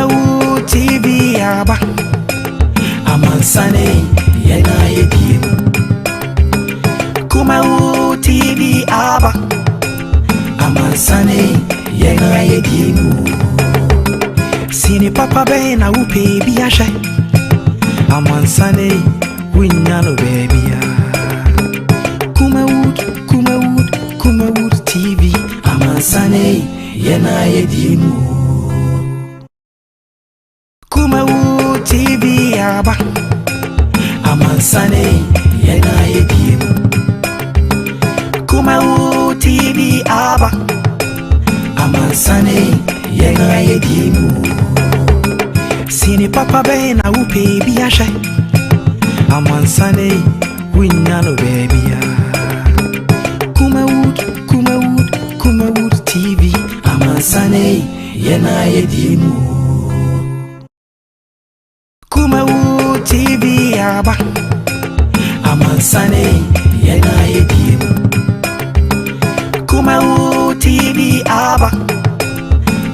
Kumawood TV aba Amansane yena yedimu Kumawood TV aba Amansane yena yedimu Sini papa be na upe biashe Amansane winyano baby Kumawood TV Amansane yena yedimu Kumawood TV aba Amansane yena yedimu Kumawood TV aba Amansane yena yedimu Sini papa be na upe biashe Amansane winyano baby Kumawood TV Amansane yena yedimu Kumawood TV aba Amansane yena yedimu Kumawood TV aba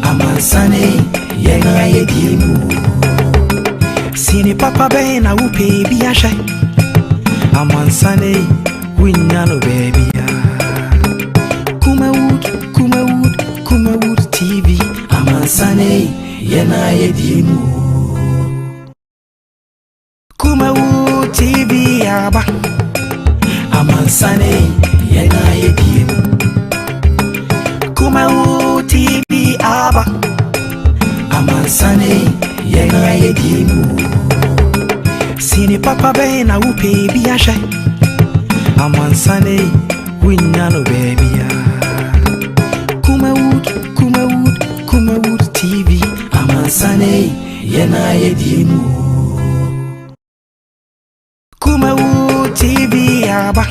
Amansane yena yedimu Sini papa be na upe biashe Amansane winyano baby Kumawood TV Amansane yena yedimu Kumawood TV aba Amansane yena yedimu Kumawood TV aba Amansane yena yedimu Sini papa be na upe biashe Amansane winyano baby Kumawood TV Amansane yena yedimu Kumawood TV aba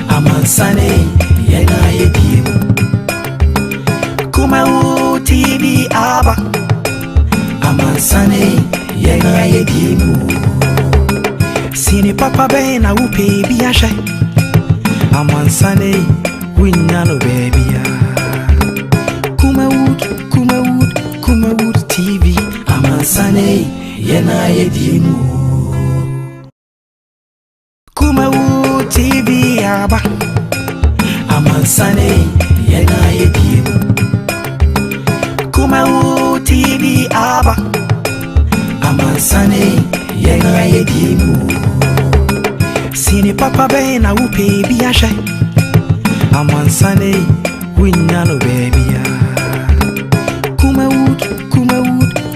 Amansane yena yedimu Kumawood TV aba Amansane yena yedimu Sini papa be na upe biashe Amansane winyano baby Kumawood TV Amansane yena yedimu Kumawood TV aba Amansane yena yedimu Kumawood TV aba Amansane yena yedimu Sini papa be na upe biashe Amansane winyano baby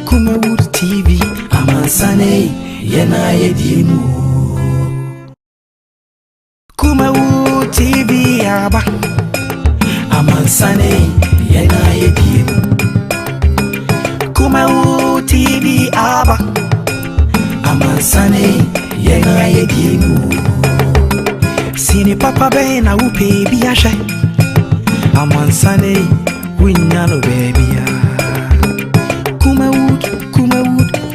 Kumawood TV Amansane yena yedimu Kumawood TV aba Amansane yena yedimu Kumawood TV aba Amansane yena yedimu Sini papa be na upe biashe Amansane winyano baby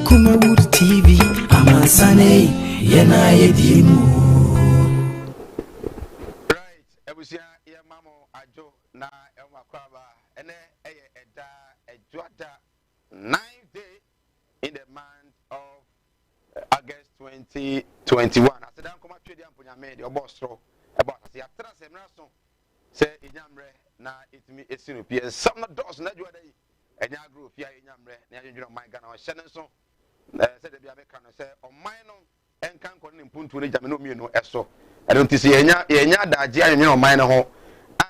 Kumawood TV Amansane yena yedimu. Right, ebusia ye mamo ajo na enwakwaba ene eye eda ejuada 9th day in the month of August 2021. Asedan koma twedi amponyame de obostro about ase atra semra so se enyamre na itimi esinu pie some doors na juada yi enya group ya enyamre na yendwira my Ghana o hyene so said the Bible can say, "On mine and can call him Puntu Jamino Eso." I don't see Yenya Daji and your minor home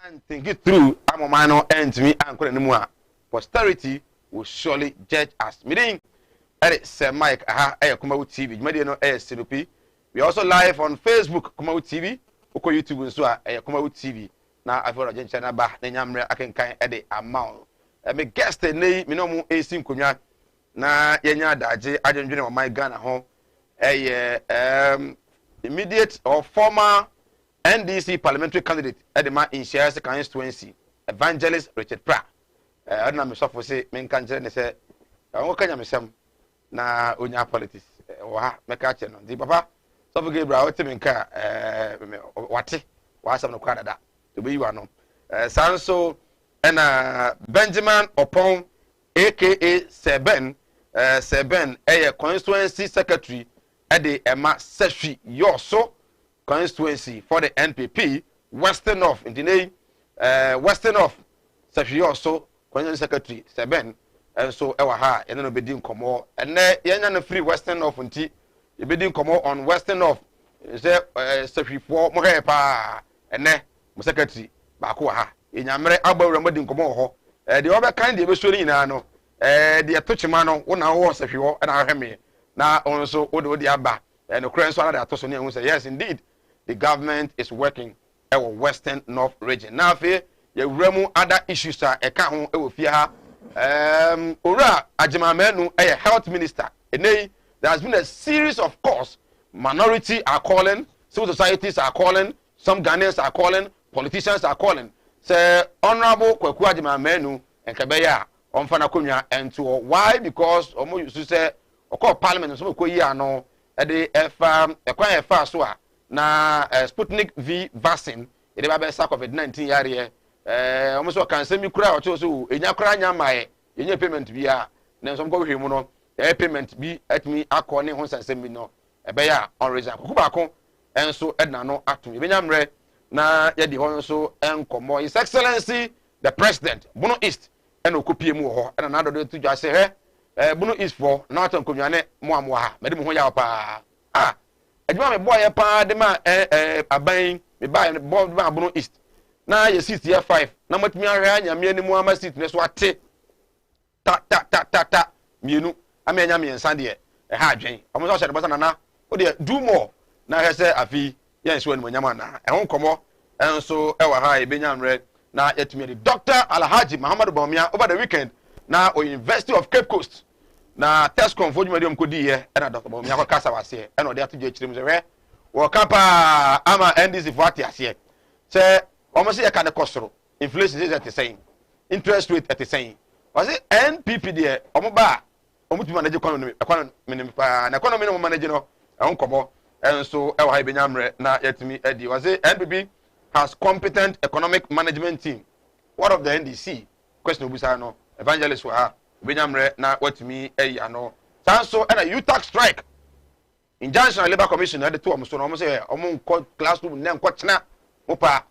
and think it through. I'm a minor and to me and call anymore. Posterity will surely judge us. Meaning, Eric Sir Mike, Kumawood TV, Mediano SCP. We also live on Facebook, Kumawood TV, Oko YouTube, and so Kumawood TV. Now I've got a gentleman back, then I'm I can kind of amount. I may guess the name, Minomu A Sim Kunya. Na yenya daje adwendwene o my Ghana ho immediate or former NDC parliamentary candidate edema in Shares constituency Evangelist Richard Pra na me sofo say men kan kire ne say won kanya mesem na onya politics wa ha me ka che no di papa sofo Gabriel wote men ka wate wa asam no kwa dada to be you ano sanso na Benjamin Opon aka Seben constituency secretary at the Emma Seshi Yoso constituency for the NPP Western of in the name Western of Seshi Yoso constituency secretary Seben and so ewa and then be doing come and then free Western of unti you be doing come on Western of Seshi for more pa and then secretary bako ha enyamre agbawo ramadi nkomo ho the other kind dey be sori na no the atochima no wona ho sehwe na ahweme na onso odi aba no kran so na atoso ne hu say yes indeed the government is working our Western North region na fe ye wuramu other issues a eka ho e wo fie ha ora ajimamenu health minister there has been a series of course minority are calling, civil societies are calling, some Ghanaians are calling, politicians are calling. Say honorable Kwaku Ajimamenu and Kabeya on Fanakunya and to why? Because omo used to say oko parliament so ko yi ano e de efa ekwan efa so a na Sputnik V vaccine e de ba be sa COVID-19 yare omo so kan semi kura o so enya kura nya mai enya payment bi a na so ko hwe mu no payment bi atmi akọ ne ho sansem bi no e be ya on reason ko ba ko enso edna no atum e be nya mre na yedi hon so enkomo His Excellency the President Bono East and okopie mu ho na na do to dwa se he Bono East for na aton konwane mo amwa ha mede mo ho ya pa adwuma me boy pa de ma aban me ba Bono East na ye seat year 5 na matumi ahwe anya me ani mu ama seat ne so ate ta mienu ama anya me nsa de ha adwen omo so hye de basa na o de do more na he se afi yes when nyama na ehon komo enso ewa ha ebenyamre na yetumi the Dr. Alhaji Muhammad Bawumia over the weekend na o University of Cape Coast na test conf medium ko di here na Dr. Bawumia ko kasa wase e no de atoje chirim se we wo kapa ama NDC for atiase se omo se yaka ne kosoro inflation is at the same interest rate at the same was it NPP there omo ba omo tumi manage economy na economy no manage no ehon komo and so ewa benyamre na yetimi edi was it NPP has competent economic management team. What of the NDC? Question obusa no evangelist wa benyamre na watimi ano sanso and a UTAC strike injunction labor commission at the two so no say omo classroom na nko chena mopa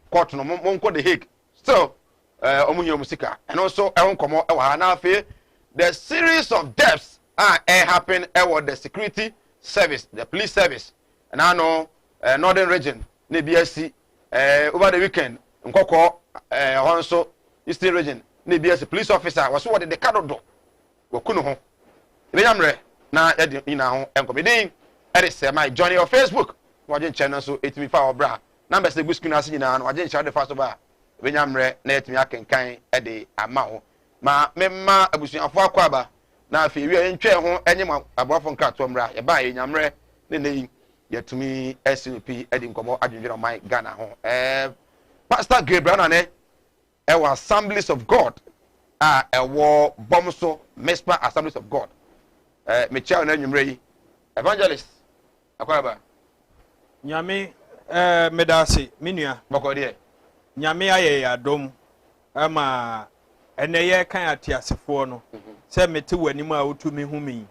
court no mo nko the Hague still omo hiyo musika and also ehon komo ewa na afi the series of deaths are happen the security service, the police service, and I know northern region, NBSC, over the weekend, Nkoko, also eastern region, NBSC police officer was what the card do. Wakuno, Remember, now, you know, and comedy, is my journey on Facebook, watching channel so 85 bra. Numbers the good screen as you know, watching share the first of all. Remember, let me I can kind at the amount. Ma, memma, abusi afwa kwaba. Na afi wi entwe ho enyem abofo nka tomra ye ba enyamre ne yetumi SNP edi nkomo adwendwe man Ghana ho Pastor Gabriel na ne ewa Assemblies of God ewo bomso Mespa Assemblies of God me chia na nwumre yi evangelist akwaba nyame medase menua bokode nyame aye adom ama eneye kan atiasefo no se mete wanim a otumi humi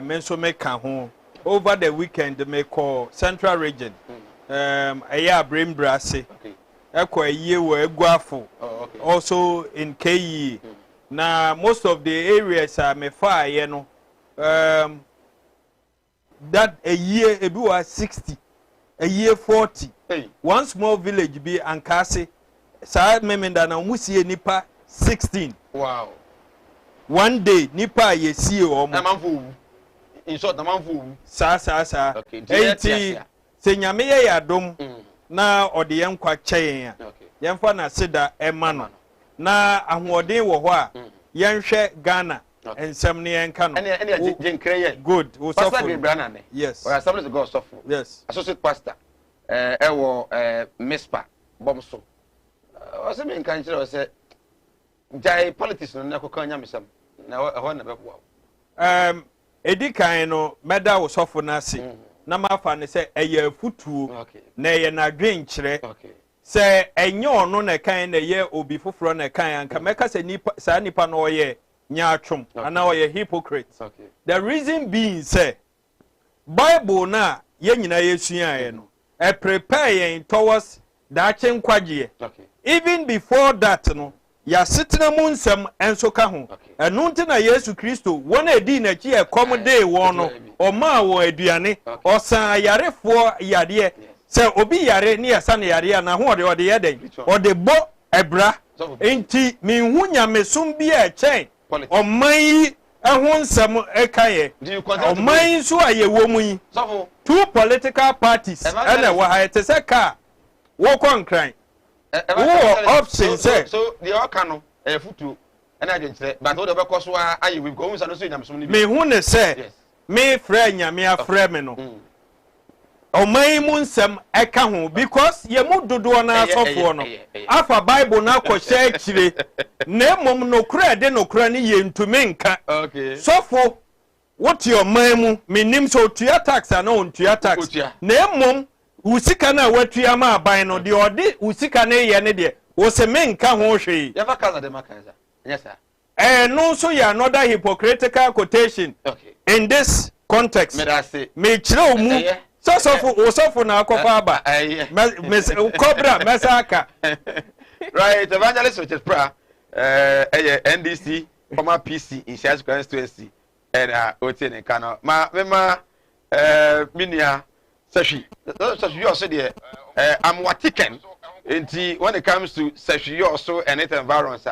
me nso me ka ho over the weekend me call Central Region eya Brembrase ekwa yiye wo eguafo also in KE na most of the areas are me far ye no that a year ebi was 60 a year 40 one small village be Ankase sa memenda na musie nipa 16. Wow. One day, nipa ye see o mo. In short, the man fu. Sa. Okay. 80. Se nyame ye yadom na ode yen kwa kyen ya. Yen fa na seda ema no. Na ahoden wo ho a yen hwe Ghana ensem ne yen ka no. Ene jenkre ye. Good. We suffer. Pastor Gabriel ne. Yes. We Assemblies of God suffer. Yes. Associate pastor ewo Mespa bomso. O se me nkan kire o se jai politics no nakoka nyamesam na ho na bebo edi kan no meda wo sofo na se na mafa ne se eye futuo na eye na dwen kire se enye ono na kan na ye obi foforo na kan anka meka se nipa sa nipa no ye nyatwom ana oyɛ hypocrite. Okay. The reason being say Bible na ye nyina yesua no e prepare yen towards that nkwagye. Okay. Even before that no ya setena mu nsɛm enso ka ho. Ɛno nti na Yesu Kristo won edi na chi e come day won no ɔma wɔ aduane ɔsan yarefoɔ yade sɛ obi yare ne yɛsa ne yare na ho ɔde yɛ den ɔde bɔ ɛbra nti minhu nyamesom bi a ɛkyɛn ɔman yi ɛho nsɛm ɛkaeɛ ɔman nso a yɛwɔ mu yi 2 political parties ɛna ɛwɔ ha ɛte sɛ kaa wɔkɔ nkran wɔ option sɛ so deɛ ɔka no ɛyɛ futuo ɛna agyenkyerɛ but wo de bɛkɔ so a ayɛ wi ko hu sa no so nyamesom ni bi mehu ne sɛ me frɛ nyame afrɛ me no ɔman mu nsɛm ɛka ho because ye mu dodoɔ na asɔfoɔ no afa Bible na akɔhyɛ akyire na mmom nokora de nokora ne yɛntumi nka sɔfo wote ɔman mu menim sɛ otua tax ana ontua tax na mmom usika na watua ma aban no de ɔde usika na yɛ ne de wo se me nka ho hwee yɛfa kaza de makanza yes sir no so ya another hypocritical quotation in this context me kyerɛ mu so na akɔfa aba cobra mesaka right evangelist Richard Pra NDC former PC in Shaz constituency and Otin Kano ma minia sashi you also there I'm watiken when it comes to sashi you also and it environs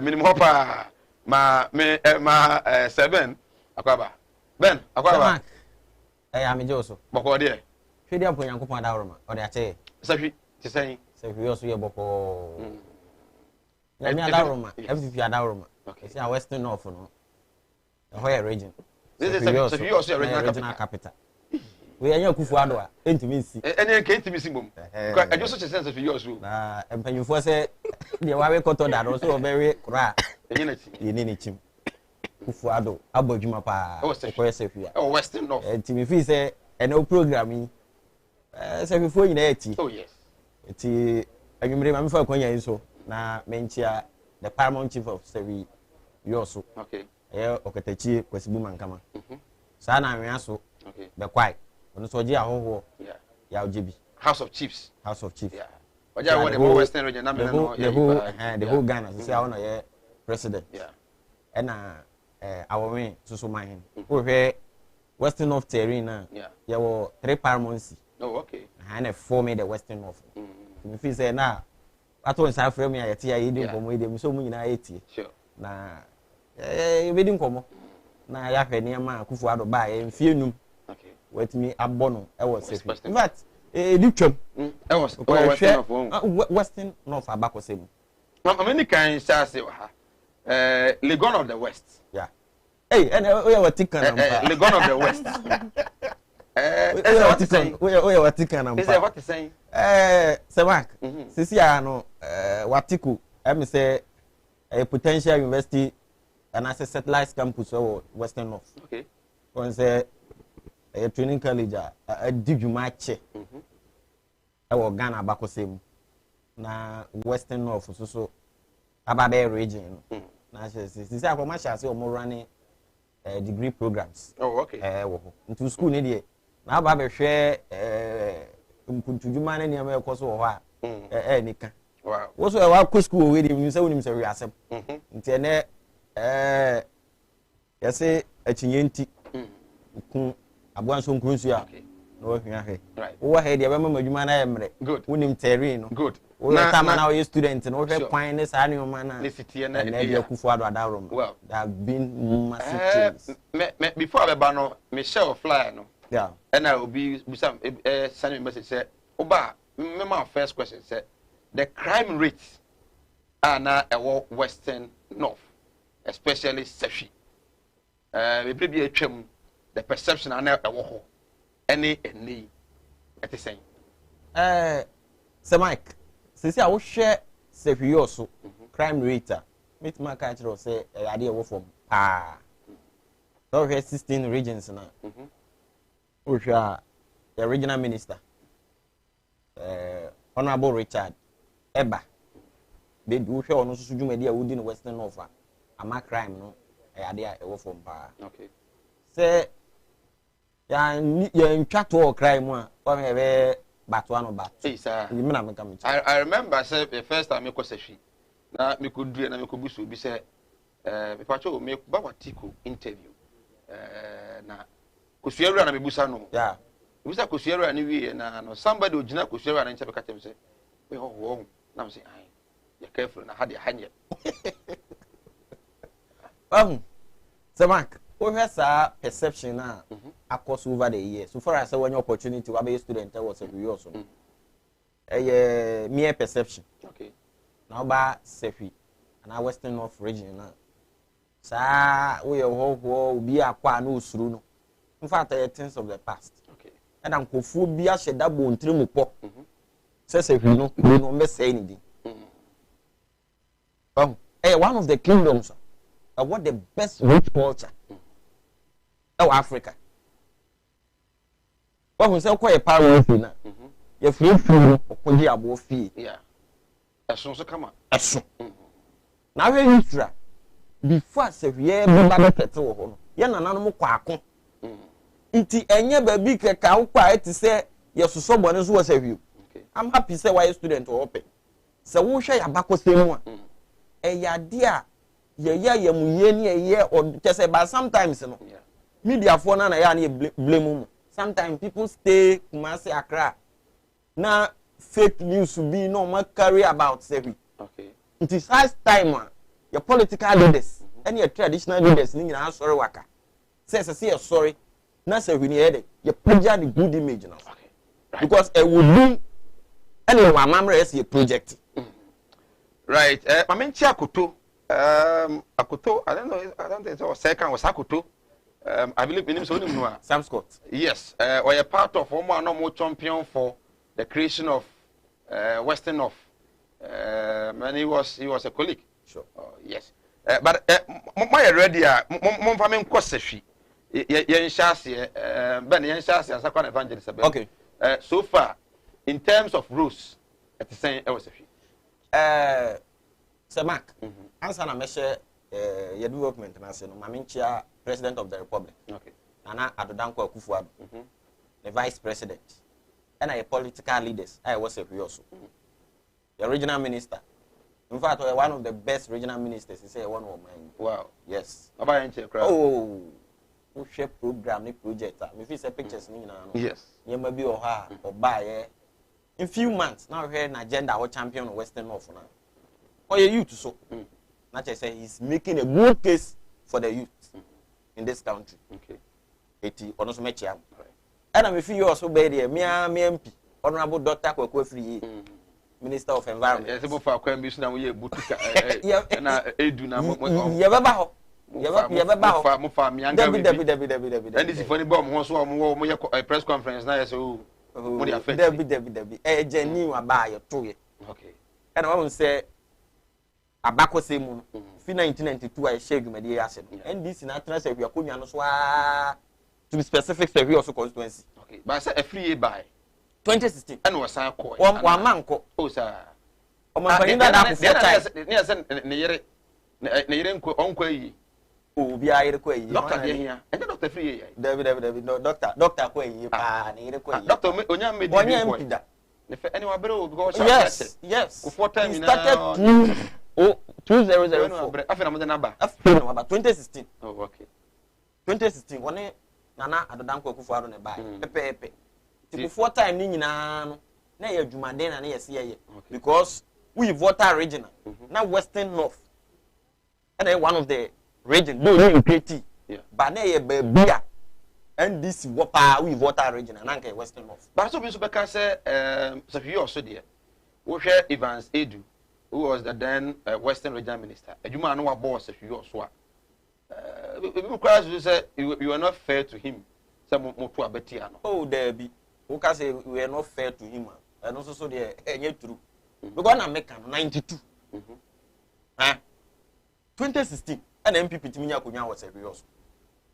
minimum hopper ma 7 akwaba ben akwaba I'm Joseph. Boko there. Feed up when Yanko Padarma or the Ache. Safi, to say, we also hear Boko. Yadaroma, every Yadaroma. Okay, see our Western North, no. The whole region. This is also a regional capital. We are your Kufuadua, intimacy. And then came to me, Simum. I just such a sense of yours. And when you first say, the Wawe Cotton that also very cry. Unity. Kufuado abojuma pa o sefia oh Western North timi fi say eno programming sefifo nyina eti oh yes eti anwumre ma mefa kwanya nso na menchia the paramount chief of Sevi Yoso okay okatachi kwasibu mankama sa na anwea so okay be kwai ono so je ahoho ya ojebi House of Chiefs yeah oja what the Western region na me no the whole Ghana say I want to president yeah ena our way so mine. We Western North terrain now. Yeah. There were 3 paramountcy. Oh, okay. And 4 made the Western North. If you say now, I told South from me, I tell you, didn't come with them so many 80. Sure. Now, we didn't come. Now, I have any man who for buy and fear no. Okay. With me, a bono. I was saying. But, Luchum. I was Western North, Abaco same. Many kind say, Legon of the West. Yeah. Hey, and we are taking Legon of the West. We are taking Is that what you're saying? Semak. Sisiano, Watiku, I say a potential university and as a satellite campus or Western North. Okay. One say a training college, a Dijumache. Our Ghana Bako same. Na Western North, so Ababe region. Na since I come say o mo running degree programs. Oh okay. Into school ni dey. Na Ababe hwe mpuntujuma na niam e koso ho a nika. Wow. Wo so e wa ko school we dey nim say wonim say we asem. Nti ene ya say achinyenti. Ku aboanso nkrunsu a. No wa hwia he. Wo he dey be ma madwuma na yemre. Wonim terrain no. Good. Na time na we student no we find this any man na city na e dey Kufuado Adarom. Well, there have been massive changes. Before I ba no Michelle Flyer no. Yeah. And I will be some send me message say oba me my first question say the crime rate na Western North, especially Sefi. We be atwam the perception na e wo ho any at the same. Sir Mike, since I will share Sefi Yoso crime rate, meet my culture say idea wo from so we have 16 regions now. We have the regional minister, Honorable Richard Eba. They do show on social media within Western North. ama crime no ade a ewo fom pa okay se ya ntwa to crime a o me be batwa no bat hey sir you na me come I remember say the first time me ko safi na me ko dure na me ko busu bi say me pacho me ba watiko interview na kusuyeru na me busa no yeah busa kusuyeru na wi na no somebody ogina kusuyeru na nche be katem say we ho na me say ai ya careful na hade hanye so Mark we have a perception na across over the years so far as when your opportunity to be a student was a year so mere perception okay now ba sefi and western north region na sa we ho bi akwa na usuru no in fact things of the past okay and ankofu bi a sheda bo ntire mu po sefi no me say ni di one of the kingdoms what the best rich culture Africa. What we say quite power na. You free food okoji abo fee. Yeah. Esun so kama. Esun. Na we history before say we be ba tete wo ho no. Ye nananom kwa akon. Nti enye ba bi keka wo kwa eti say ye soso bone so was say. Okay. I'm happy say why student wo open. Say wo hwe ya bakosem a. Eyade a ye muye ni ye or say but sometimes no. Yeah. Media for na ya na blame sometimes people stay Kumasi Accra na fake news be no ma carry about say okay it is high time your political leaders and your traditional leaders ni na sorry waka say sorry na say we need you project the good image now okay right. Because it would be anyway mamre is a project right mamenchi akoto akoto I don't think it was second was akoto I believe in him so Sam Scott. Yes, or a part of one more champion for the creation of Western North. And he was a colleague. Sure. Yes. But my ready mon family kosefi. Yen shasi ben yen shasi as a evangelist. Okay. So far in terms of rules at the same I was a few. Sir Mark. Answer na measure your development na say no maminchia President of the Republic. Okay. Nana Adodankwa Akufo-Addo. The Vice President. And a political leaders. I was a also. The regional minister. In fact, one of the best regional ministers. He said one of mine. Wow. Yes. Oh. Who share program ni project. If you say pictures ni na. Yes. You may be or buy. In few months now here an agenda or champion of Western North now. Or your youth so. Not just say he's making a good case for the youth. In this country. Okay. 80 onoso mechi am. And I'm feel you also be there me MP Honorable Dr. Kwaku Free Minister of Environment. Yes, for akwa bi so na we butika na edu na mo. Ye beba ho. Ye beba ho. Mo fa mi anga we. Debi. And this is funny bomb ho so mo ye press conference na yes o. Mo dey affect. Debi. Jeni wa ba ye to ye. Okay. And I want say abako se mu fi 1992 I share dwumade ya ase no NDC na trans e akonwa no so to be specific say also constituency okay but say a free by 2016 and was san call one man ko oh sir o man bani da na for time ne say ne yere nko onko yi o bi ayere ko yi doctor dey here and doctor free yi David no doctor ko yi pa ne yere ko yi doctor onya me di if anyone better because yes for time he started 2004 after na number after no about 2016 oh okay 2016 one Nana Adodankwa Akufo-Addo ne buy pepe before time ni nyina no na ye adwumade na ye se ye because we voter regional na Western North and one of the region no in KT but na ye babia and this wopa we voter regional na nke Western North but so be so be can say so you also there we share Evans Edu who was the then Western Regional Minister. Ejuma no wa boss if you also people cry say you are not fair to him. Say mo to abeti ano. Oh there be. Who can say we are not fair to him and also so there enye true. Because na make 92. 2016 and MPP Timinya Konya was serious.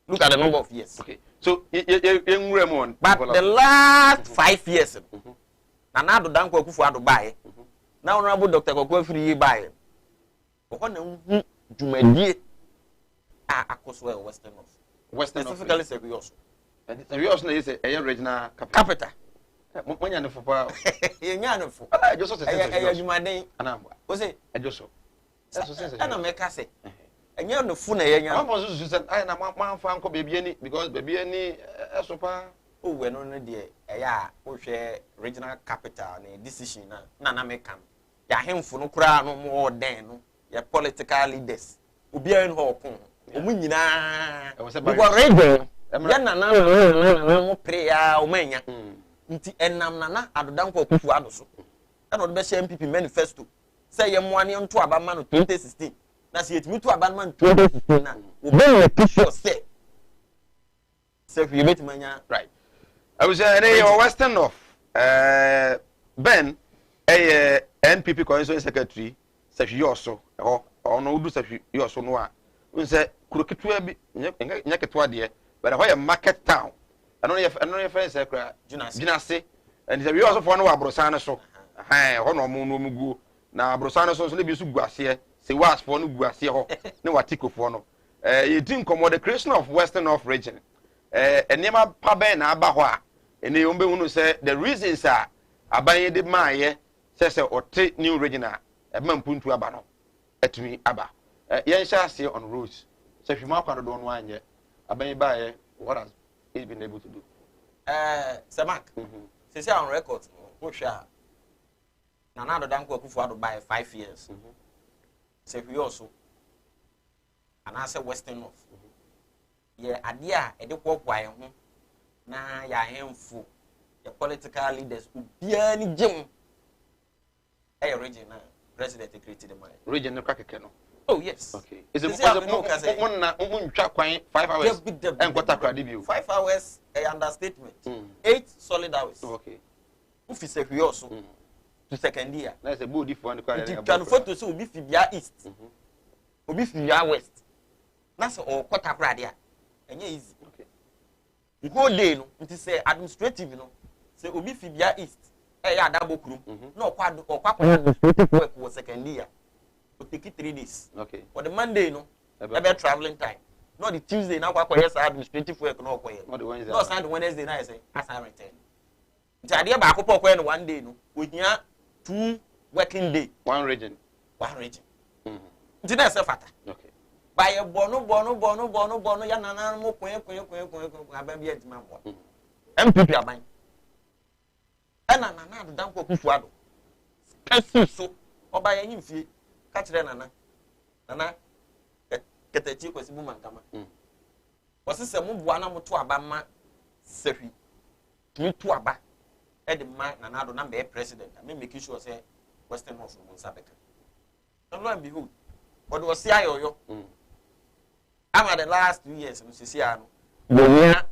Look at the number of years. Okay. So but the last 5 years Nana Adodankwa Akufo-Addo buy now Honorable Dr. Kwaku Free buy. Ohona dwumadie coast where Western North. Western Specifically Serious. And Serious is a regional Capital. When you're for Yanyanfo. I just said you my name. Was it? I just saw. And I make us say. And you're no fool. I'm supposed to say, I am one fan called baby any because baby any super. Oh, when only dear, we share regional capital and decision. Nana make come. Ya him for no crowd no more than your political leaders. Ubi in hope. Umina. I was about radio. Yana prayer, Omania. Nti enam nana adodanko kufu adoso e no be share MPP manifesto say ye moane nto abama no 2016 na se yetimi to abama no 2016 na obe no push say you bet manya right I was saying Western North Ben NPP Constituent Secretary say you also or no do say you also no a we say kuroketua bi nya ketua de but why a market town I don't know if I say Junase, and if you also for no Abrosana so, no mugu, now Abrosana so live you guasia, say was for no guasia, no article for no. You didn't come the creation of Western North region. And Nema Pabe na Abahwa, and the Umbe Unu say the reasons are Abaye de Maye, says or take new regional, a man puntu abano, at me Abba. Yen shall see on roads. So if you mark on the don't wine yet, Abaye Baye, what has he's been able to do. Samak. Say on record, Osha. Nana Danko Kufuado by 5 years. Say we also. And I said Western North. Yeah, idea at the walk why na ya hemfo. The political leaders who be any gym. A region president created the mind. Region no crackeno. Oh yes. Okay. Is it 5 hours? And what a 5 hours a understatement. 8 solid hours. Okay. If it's a also to second year. That's a body for the can photo so be Fibia East. Obi Fibia West. That's all quarter pradia. And easy. Okay. The whole day no, it is administrative no. Say Obi Fibia East. Ya double crew. No quad or administrative work was second year. Take it 3 days. Okay. For the Monday, no, about traveling time. Not the Tuesday, now, yes, administrative work, no, not the Wednesday. No, Sunday, Wednesday, night, say, as I return. The idea back up when 1 day, no, with 2 working day. One region. Didn't say fata. Okay. By a bono, Yanana, more baby at my boy. MPP are mine. And another dump of Kufuado. So, or by any fee. Catch Nana. Nana, get a cheap was woman. Was this a move one to Abama? Sefi. Me to Abba. At the man, another number president. I mean, making sure say Western North from Sabeka. Don't know, behold. What was CIO? I'm at the last 2 years, Mrs. Siano.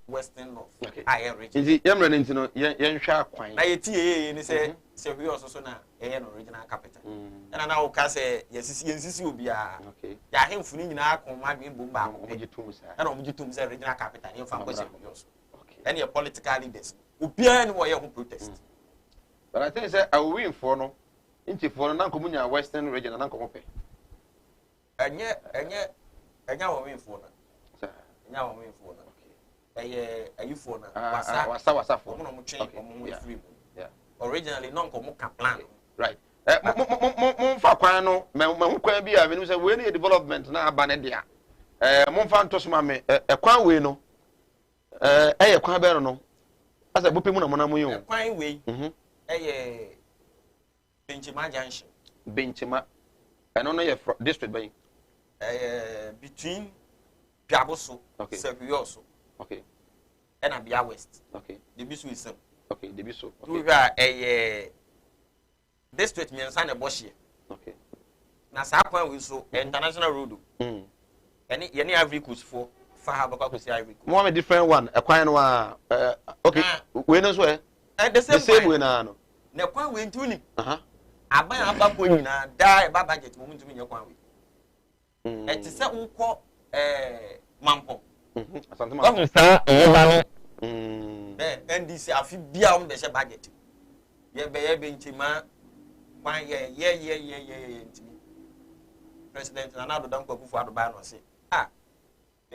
Western North. Okay. I am rich. Is it young running to know young shark quine? I say, we also now a original capital. And I now can say, yes, will be a okay. Ya him for in our command in Bumba, and on Jitum's original capital, in Family. Okay. And your political leaders who be anywhere who protest. But I think I will win for no into for non communia Western region and Uncle And yet, now win for now win for a you for originally non come plan. Right. Monfa no kwan bi a me say we need development na abane dia. Monfa nto so ma me kwan we no kwan be no. Asa bopemu na monam yi o. Kwan we. Benchima junction. Benchima. No ye district by. Between Piaboso, okay. Serioso. Okay. And Abia West. Okay. The Bisu is some. Okay, the Bisu. Okay. We are a district me and a bush. Okay. Na Sakwa we so international road. Any every course for Fahabaka to see every. More a different one. A quiet one. Okay. We know where. And the same way now. Na kwan we ntuni. Aban ababo nyina die ba budget mo ntumi nya kwan we. E ti se unko mampo. Asante ma. Come sa ba no. NDC afi bia on be se budget. Ye be ntima kwan ye ntimi. President Nana Danko Kufuado ba no say.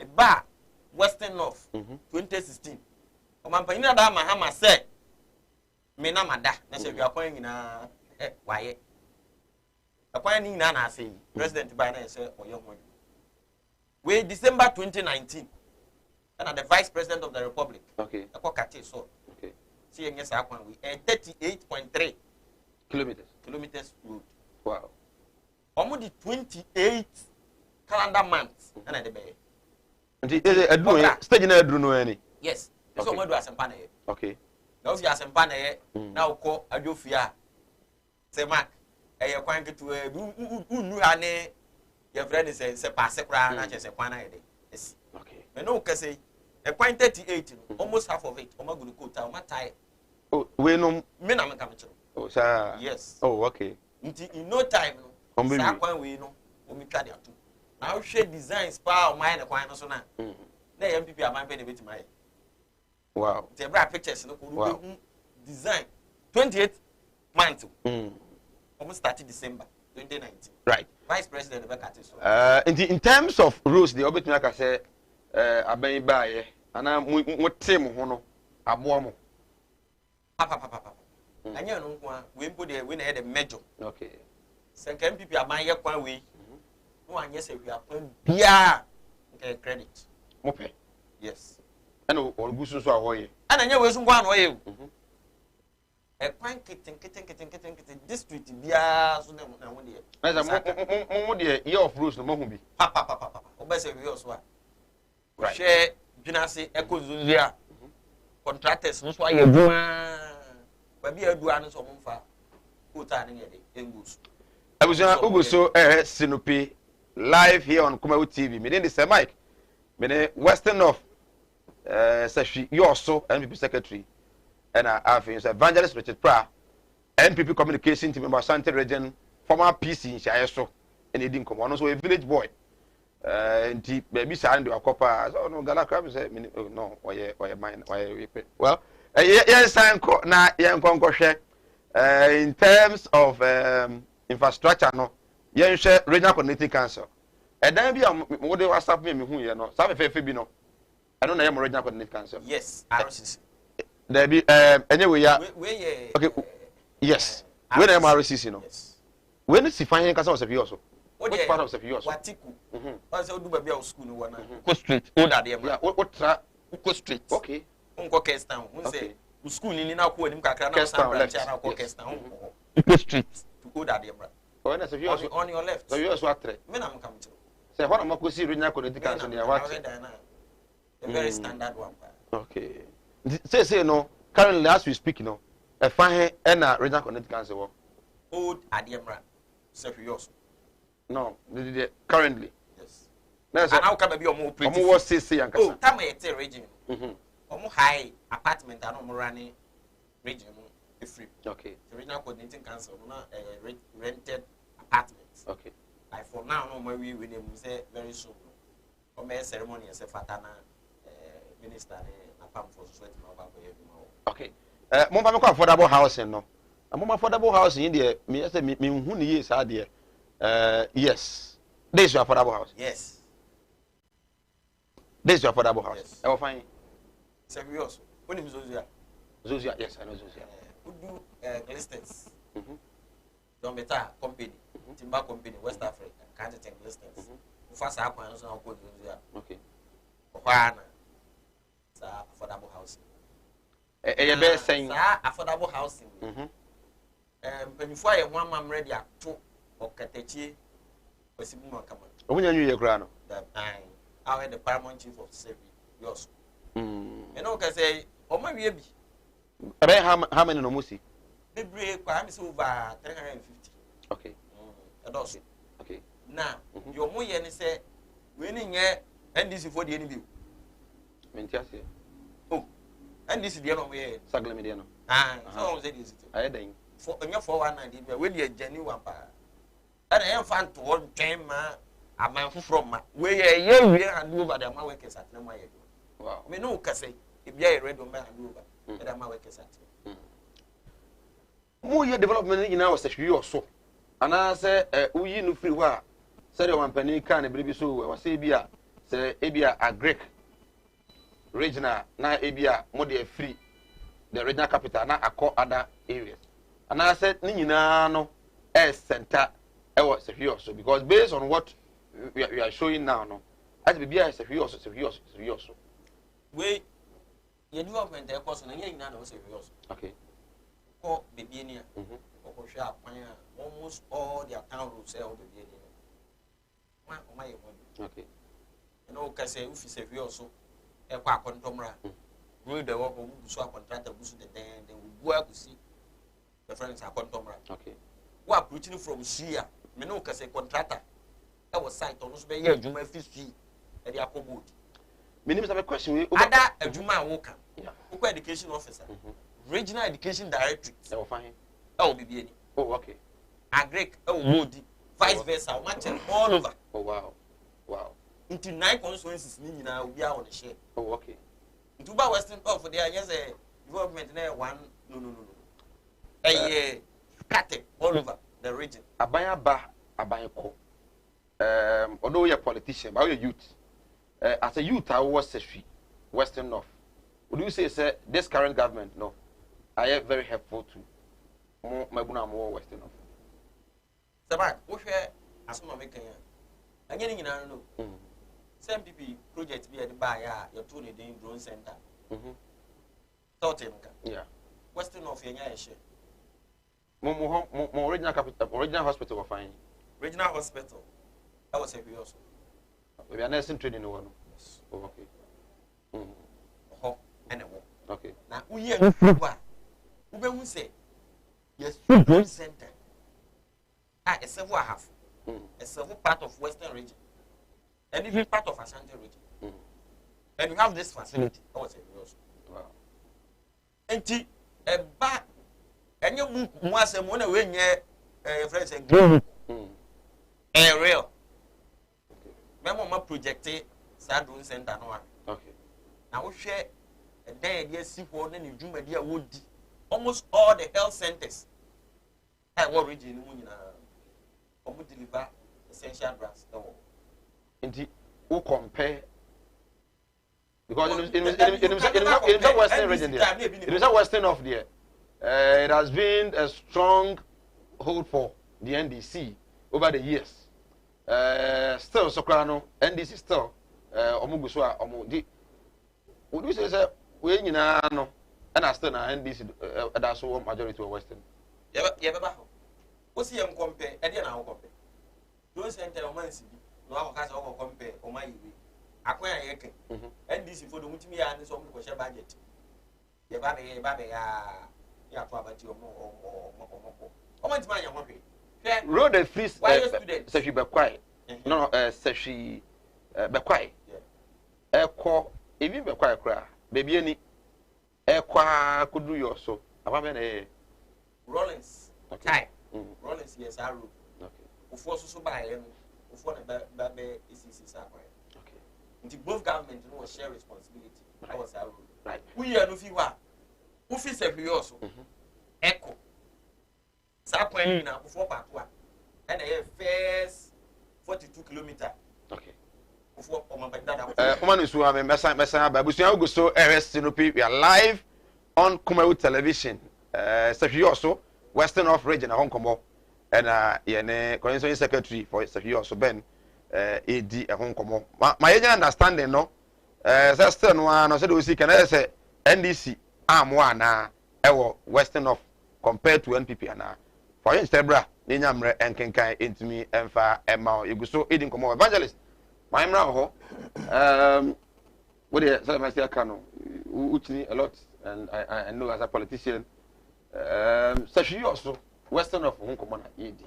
ba Western North 2016 omampani na da mahama say me na mada na se dua kwan nyina waye akwan ni nyina na ase president by na say oyo ho we December 2019 and the vice president of the republic okay akokate so okay see yenye sa kwan we 38.3 kilometers road wow almost the 28 calendar months and the bay nti edru stage na edru no ani yes so mo do asempa na ye okay na ofi asempa na ye na ukọ adwofia se mark eye kwan ketu unu ha ne your friend se pass kra na che se kwan na ye yes okay me no kase e kwan 38 almost half of it o ma gulu kota o ma tie oh we no me na me kam chiro oh sir yes oh okay nti in no time no sa kwan we no o mi twa de atu na o hwe designs pa o ma na kwan no so na na MPP aman pe na beti mai wow the bra pictures no ko design 28 months almost started December 2019 right vice president of Ekati so in terms of rules the obetumi aka say aban baaye ana mo team ho no abo mo papa anya no nko a we mpo de we na the major okay senka MPP aban ye kwan we no anya se hwia kwan bia nke credit mo pe yes ana o gusu so ahoye ana nya we so nko ano ye e kwan kitten district bia so na ho de na mo de year of rules no mo hu bi papa o be se we so a right share binase eco zuzia contractors no so aye dua ba bia dua no so mo mfa quota ne ye de engus abuja uguso Sinopi live here on Kumawood TV me dey say Mike me ne Western North Sashi Yoso NPP secretary and Afin evangelist Richard Pra NPP communication team member Sante region former PC in Shayeso and Edin come on so a village boy nti baby sa ndi akopa so no gala crab say no oye mine well yes sanko na yenkonko hwe in terms of infrastructure no yen hwe regional coordinating council edan bi mo de WhatsApp me hu ye no sa fe bi no I don't know regional coordinating council yes RCC there be anyway ya we okay yes we na RCC no yes we no si fan council of also which part of Sefios Watiku I say odu babia school no wana go straight o da dem yeah what tra go straight okay unko Kestown un say school ni na ko anim kakra na Kestown branch na ko Kestown go straight to go da dem bra oh na Sefios on your left so you also atre me na me kam tiro say what am go see regional coordinating council near what a very standard one okay say no currently as we speak no e fan he na regional coordinating council wo old Adiemra Sefios no currently yes na and how can be omo operate omo was say yankasa oh time e te region omo high apartment and omo running region e free okay the regional coordinating council na rented apartments okay like for now no we dem say very soon omo ceremony e say fatana minister na pam for society na ba ko okay mo fa me ko affordable housing no mo affordable housing dey me say me hu ni ye sa dey yes. This is your affordable house. Yes. This is your affordable house. Yes. I will find. Serious. When is Zozia? Zozia, yes, I know Zozia. Who do listings? Don't better company, timber company, West Africa, can't take listings. First, I can also go Zozia. Okay. Juana. It's affordable housing. A best saying affordable housing. Before I want my ready to. Okatechi Osibumo Kama. Omunya nyu ye kra no. That I the paramount chief of service yours. You know can say Oma wie bi. About how many no musi? Bebre kwa am say over 350. Okay. Ados. Okay. Now, your mo ye ni say we ni nye NDC for the any bi. Mentiase. Oh. NDC dey no we. Sagle me dey no. So on say this. Aye den. For onye 419 dey we dey genuine pa. And I am fan to one time, a man from where you and over the workers at no way. Wow. Me no can say if you are ready man over, but my workers at. More your development in our session or so. And I say, we no free wa. Say one penny can a baby so, I say, Bia, say ebia a Greek regional na ebia more free the regional capital na akọ other areas. And I said ni nyina no center was also because based on what we are showing now no as be also we your development e course na nyina na serious okay ko baby ni ko share almost all their town roads say baby ni ma ye mo okay you know ka say if serious so e kwa akontomra we the work we so contractor busu the then we go akusi the friends akontomra okay we are preaching from Shia me no ka say contractor that was site on so be here adwuma fi e dey akobod me name is a question we ada adwuma wo kan who education officer regional education director they will find oh bibi ni oh okay agrek oh modi vice versa match all over oh wow into 9 constituencies ni nyina obi a on the share oh okay into ba western of there yes a development na one no scattered all over the region abanko although you're a politician but you're a youth as a youth I was secretary Western North would you say this current government no I am very helpful to more Western North Sabak wo hwe asoma mekan ya anya ni nyina no some people project be at buy ya to the drone center thought him yeah Western North ya nya share mo original hospital of fine regional hospital that was a also we are nursing training no one oh okay and okay na uye no wa ube hu say yes drone center it's a half it's a part of Western region and even part of Ashanti region and you have this facility that was a also wow enti eba enye mu asem na we nye friends and green real memo ma project sa drone center no one okay na wo hwe then dey see ho na ni dwumadi a wodi almost all the health centers I what region mu nyina omo deliver essential drugs no inti who compare because in the Western region there it is a Western of there it has been a strong hold for the NDC over the years still Sokrano NDC still omuguso a omudi would you say we nyina no and I still na NDC that's one majority of Western yeah ba o si yem compare e dey na wo compare those center o man si bi no a ka say o compare o man yiwe akwan ya yeke NDC for do mutimi ya ni so ko share budget ye ba be ya to abati o man ti man ya ho hwe road the free sefi be kwai no sefi be kwai eko even be kwai kra baby ani ekwa kudu yo so ababe na Rollins okay Rollins yes I road okay ufo so ba ye no ufo na be ECC sa kwa okay nti both government no share responsibility that was our road right we here no fi wa ufi sefi yo so echo sa kwa ni na ufo patwa and the first 42 km okay ufo o ma dada woman is who am messa babusia go so RSTNP we are live on Kumawood television Sefi also Western North region Hong Kong and yene constituency secretary for Sefi also Ben AD Hong Kong my understanding no still no say we see can I say NDC am one na ewo Western North compared to NPP na for instance bra ni nyamre enkenkan entimi emfa ema you go so edin komo evangelist my mra ho what the Salamasi Kano uchini a lot and I know as a politician Sefi also Western of Hong Kong na edi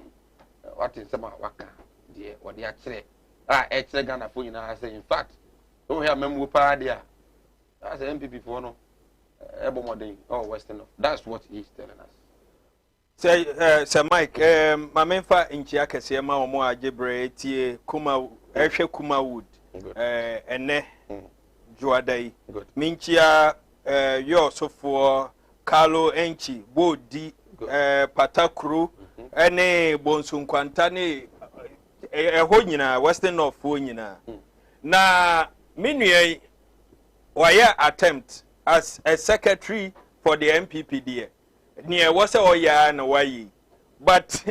what is sama waka die what they akire ekire Ghana for nyina say in fact we hear memu pa dia as MPP for no ebomodin oh Western of that's what he is telling us say Mike mamenfa nchia kese ma omo ajebre tie Kumawood ene juadai minchia yo sofo Carlo Enchi Bodi Patakru ene Bonsun Kwanta ne ho nyina Western North ho nyina na minue waya attempt as a secretary for the MPP there near was oya na wayi but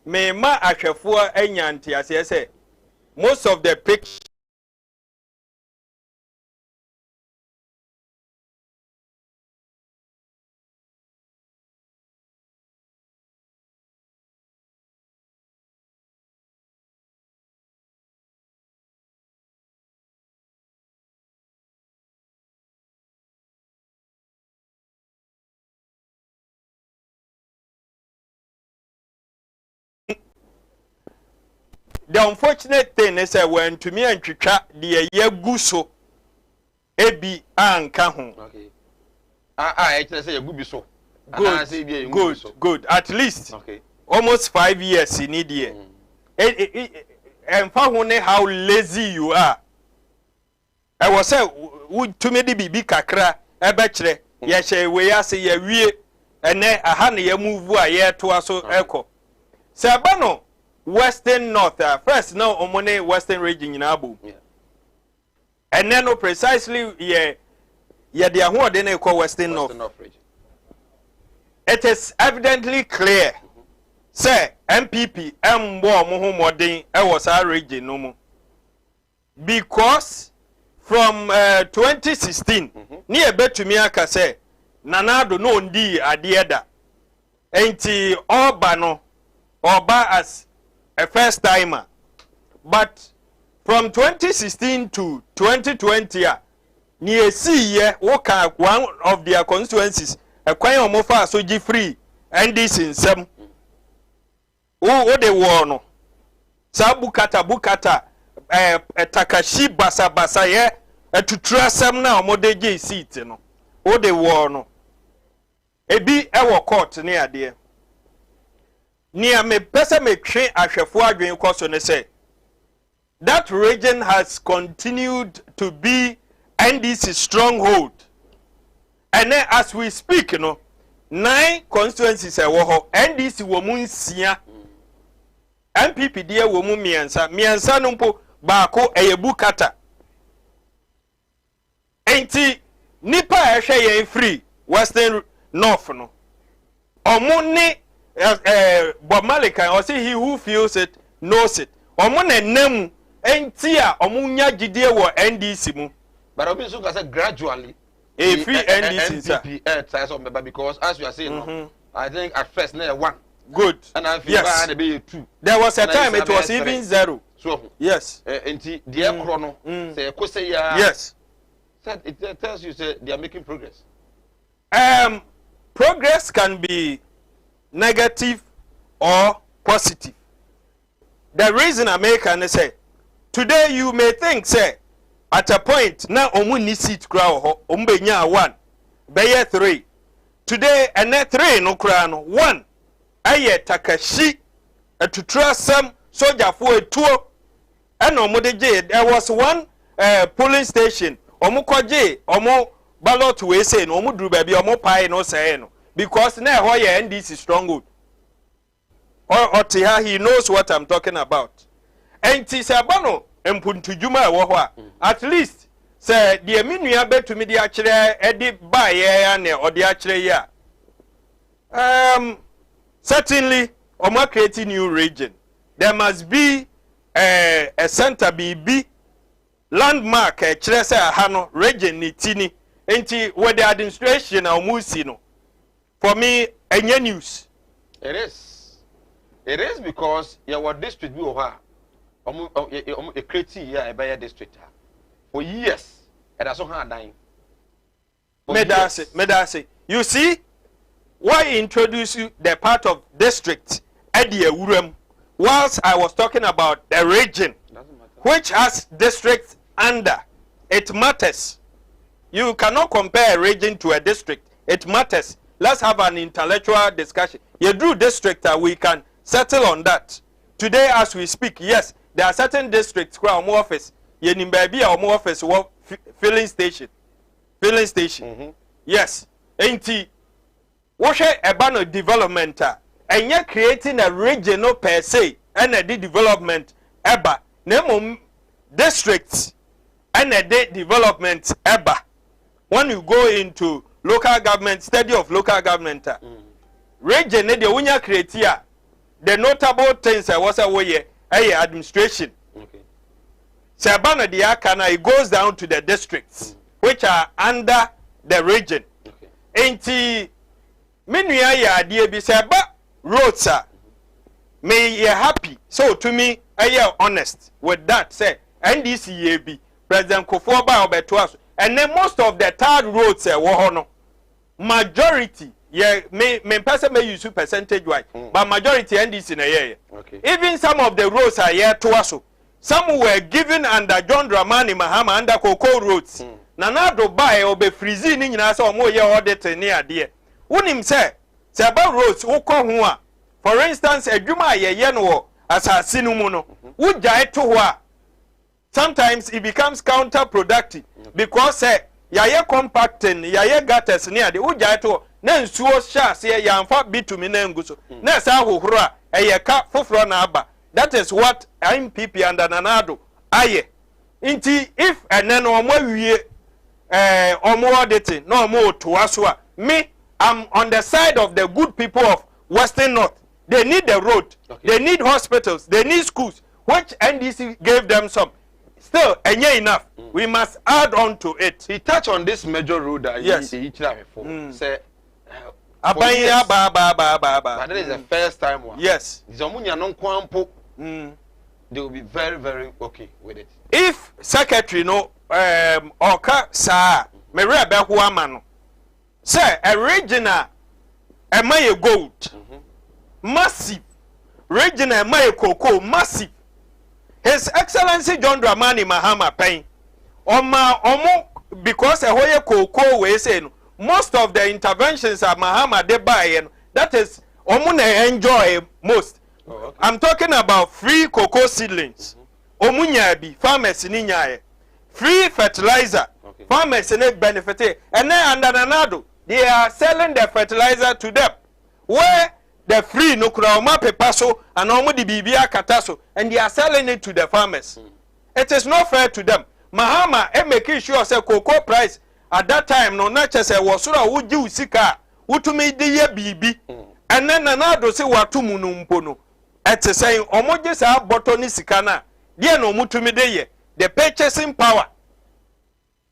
me ma ahwefo anyanti ase say most of the pictures the unfortunate thing is that when to me and Chicha the year guso ebi anka ho. Okay. I say you good so. Good. At least okay. Almost 5 years in India. And for how lazy you are. I was say would to me be kakra e bechere ye she we ase ye wie ene aha na ye move a ye to aso eko. Sabano Western North, first now omone Western region in Abu. Yeah. And then precisely the who they call Western North region. It is evidently clear. Say MPP mbo mo modern e was our region no mo. Because from 2016 ni ebetumi aka say nanado no ndi adieda. Enti oba as a first timer, but from 2016 to 2020, near see work one of their constituencies, a quite omofa so free, and this in some. Oh, they won. Bukata, Takashi basa ye, to trust some now, Modeji seat, no. Oh, they won. A be our court near there. Near me pesa me train ahwefo adwen koso ne say that region has continued to be NDC stronghold, and then as we speak, 9 constituencies wo ho NDC wo mu nsia MPP dia wo mu miensa no mpo baako eyebu kata enti nipa ehwe yen free Western North no omuni Bob Malika, or say he who feels it knows it. Omone nemu entia omunya gidie wo NDC mu. But obviously can say gradually a free NDC because as you are saying, I think at first near 1. Good. And I feel yes. Be 2. There was a time it was even 0. So yes. Enti dear chrono say kose ya. Yes. Said it tells you say they are making progress. Progress can be negative or positive. The reason I make and say today you may think say at a point now omu ni seat crowd ombenya 1 beye 3 today and 3 no kra no 1 aye Takashi atutra sam soldier for etuo and omodeje there was one polling station omukoje omo ballot we say no omu duru ba bi omo pai no say no because now why NDC stronghold or he knows what I'm talking about. And Tisabano and Puntujuma wa at least say the minua bet to me the actually edit by or the actually certainly Oma creating new region. There must be a center BB landmark Chresa Hano region nitini enti where the administration or musino. For me, any news. It is because your district be over. A creative year by a district for years, and that's so hard dying. Medase. You see, why introduce you the part of district at the Urum, whilst I was talking about the region, which has districts under. It matters. You cannot compare a region to a district. It matters. Let's have an intellectual discussion. You do district, we can settle on that. Today, as we speak, yes, there are certain districts where our office, Yenimbabi, our office, filling station. Yes. Ain't what a development, and you're creating a regional per se, and a development, eba, name districts, and a day development ever. When you go into local government, study of local government, region, the unya criteria, the notable things I was away, administration. Okay. Sabana Diakana, it goes down to the districts, which are under the region. Okay. Enti, Minuya ya DB Saba, roads, may you happy. So to me, I am honest with that. Say, NDCAB, President Kofoba Obetuasu, and then most of the third roads, majority, yeah, may person may use percentage wise, but majority NDC in a year. Okay. Even some of the roads are here to us. Some were given under John Dramani Mahama under Cocoa roads. Nanado buy or be freezing in us or more year audit near dear. Unim say, about roads, Okohua. For instance, a Juma Yeno as a sinumuno, would die to wa. Sometimes it becomes counterproductive because yaye compacting, yaye gutters near the Ujai to Nen suo sha say yamfa bitume na nguso. Na sa hohoro a eyeka foforo na aba. That is what MPP and Nanado aye. Inti if eneno omowie omo auditing no omo toaso a me I'm on the side of the good people of Western North. They need the road. Okay. They need hospitals. They need schools, which NDC gave them some. Still, enough. We must add on to it. He touched on this major road that yes. he before. Say, but that is the first time. Yes. They will be very, very okay with it. If secretary no oka sa me rebe ho amano say original emaye gold massive regional emaye cocoa massive. His Excellency John Dramani Mahama Pen omo because a hoye cocoa we say no, most of the interventions at Mahama they buy that is omo na enjoy most. Oh, okay. I'm talking about free cocoa seedlings. Omunya bi farmers ni nyae. Free fertilizer. Okay. Farmers ne benefit. And then under Nanado, they are selling the fertilizer to them. Where the free no kura oma pepaso and omo di bibia kataso and they are selling it to the farmers. It is not fair to them. Mahama making sure say cocoa price at that time no na chese wo so ra wuji usika wutumi de ye bibi. And then Nanado say watumu no mpo no. It's saying omoje sa bottle ni sika na dia no mutumi de ye the purchasing power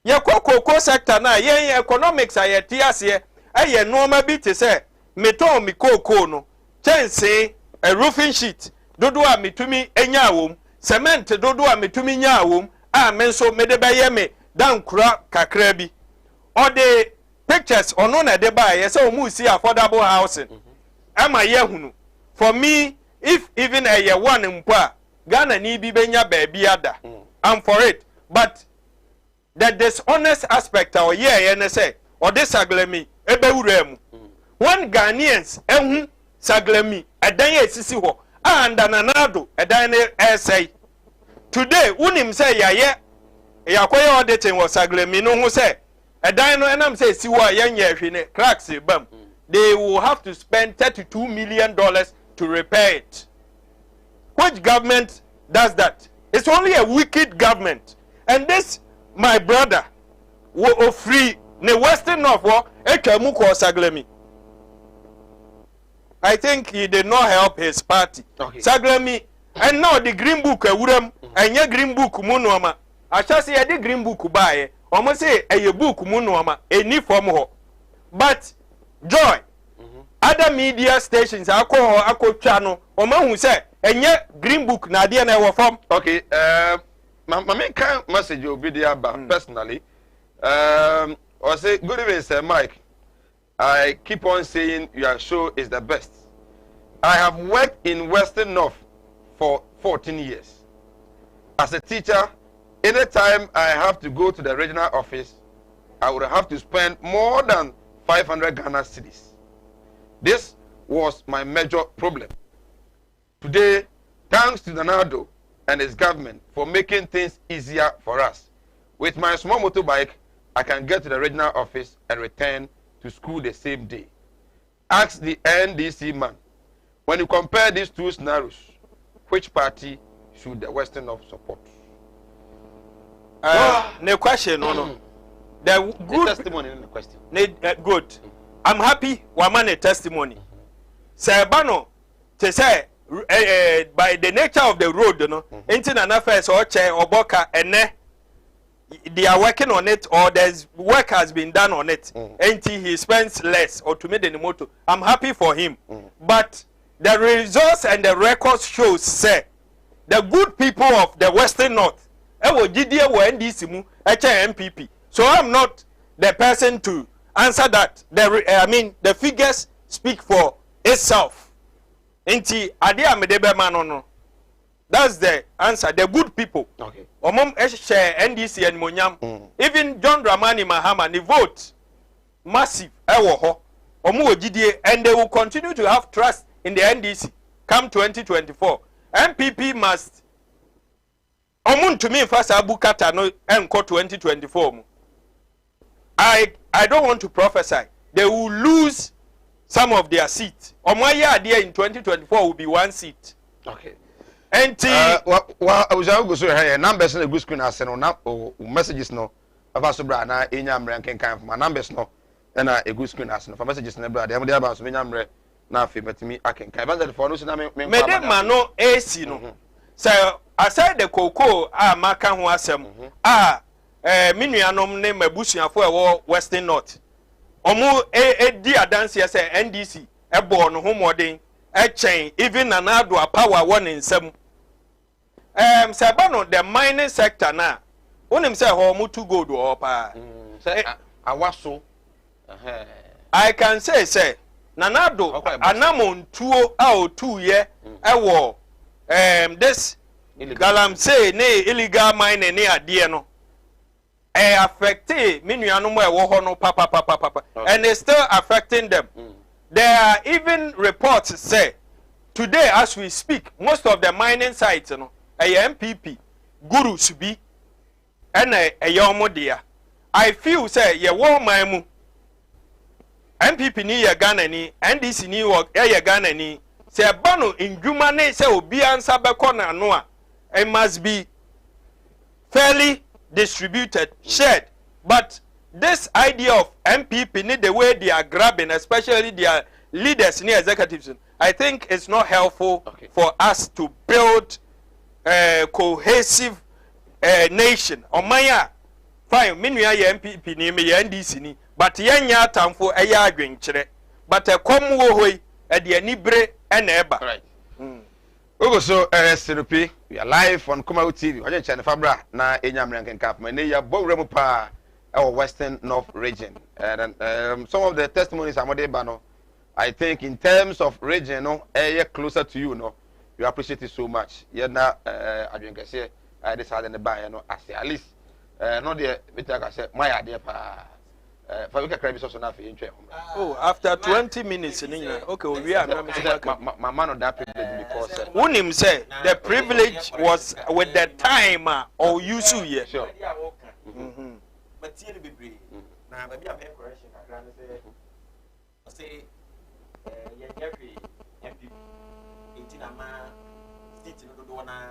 ye cocoa sector na ye economics ayeti ase aye no ma bi te say meton mi cocoa no chense a roofing sheet dodo a metumi enya awom cement dodo a metumi nya awom a menso mede ba ye me dan kura kakra bi or the pictures ono na de ba ye say omu see affordable housing ama ye hunu for me. If even a year one in Pua, Ghana ni bi benya baby ada. I'm for it. But the dishonest aspect or say or this saglemi ebe uremu. When Ghanaians saglemi a danye sisi ho and Nanado a danye say today unim say ya kwaya auditing was saglemi no who say a dino and I'm say siwa yanye cracks bam. They will have to spend $32 million to repair it. Which government does that? It's only a wicked government. And this, my brother, will free the Western North war, Saglemi. I think he did not help his party. Okay. Saglemi, and now the Green Book, and your Green Book, Munuama. I shall say the Green Book by almost say a book, Munuama, a new form. But, Joy, other media stations ako channel o ma hu say enye Green Book na de na form. Okay, my main message obi dey about personally I say good evening Sir Mike. I keep on saying your show is the best. I have worked in Western North for 14 years as a teacher. Anytime I have to go to the regional office, I would have to spend more than 500 Ghana cedis. This was my major problem. Today, thanks to Nanado and his government for making things easier for us. With my small motorbike, I can get to the regional office and return to school the same day. Ask the NDC man, when you compare these two scenarios, which party should the Western North support? The question, no. The good testimony in the question. Good. I'm happy. Woman a testimony. Say bano to say by the nature of the road, you know, into an affair or chair or boka and they are working on it or there's work has been done on it until he spends less or to make the motor. I'm happy for him. But the results and the records shows say the good people of the Western North MPP. So I'm not the person to answer that. The figures speak for itself. Inti adia medebe manono. That's the answer. The good people. Okay. Omom share NDC and Monyam. Even John Dramani Mahama, they vote massive. Omu GDA, and they will continue to have trust in the NDC come 2024. MPP must. Omun to me first abukata no enko 2024. I don't want to prophesy. They will lose some of their seats. Omoya idea in 2024 will be 1 seat. Okay. And I was go so here numbers na go screen as no na messages no aba so bra na enya mre nken kan my numbers no na a good screen as no for messages na bra dem dey aba so enya mre na afi metimi akenkan ban for no so na me ma no AC no. So aside the cocoa maka ho asem minuanom ne mabusuafo e Western North omu di adanse say NDC ebo no homoden chen even anado power one in some sabano the mining sector na onim say ho mu to gold or pa say awaso I can say nanado anamon tuo a 2 year ewo this galamsey ne illegal mining ne ade no affected minuanom e wo ho no papa and it's still affecting them. There are even reports say today as we speak most of the mining sites no MPP guru subi and a I feel say ye wo man mu MPP ni ye Ghana ni NDC ni wo ye Ghana ni say bano indwuma ne say obi ansa beko na no a it must be fairly distributed, shared. But this idea of MPP need the way they are grabbing, especially their leaders and executives, I think it's not helpful for us to build a cohesive nation. Omaya, fine, minuya MPP ni me NDC ni, but yenya tamfo eya adwenchere. But a komu hoi e de anibre ene eba. Right. Ogo so RSCP, we are live on Kumawood TV. Waje chane fabra na enyamre nkenka ma ne ya bowremu pa our Western North region. And some of the testimonies amode ba no, I think in terms of region no closer to you no, you appreciate it so much. Yeah na adwenkese I decided the buy no as at least no dey bitaka say my idea pa for we can cry so na fe ntwe. Oh, after 20 minutes in England. Okay, we are my man on that privilege because Unim say the privilege was with the time or you here. Sure. But see be brave. Na ba bia make correction akra say ye Jeffrey MPP 18 ama state no do na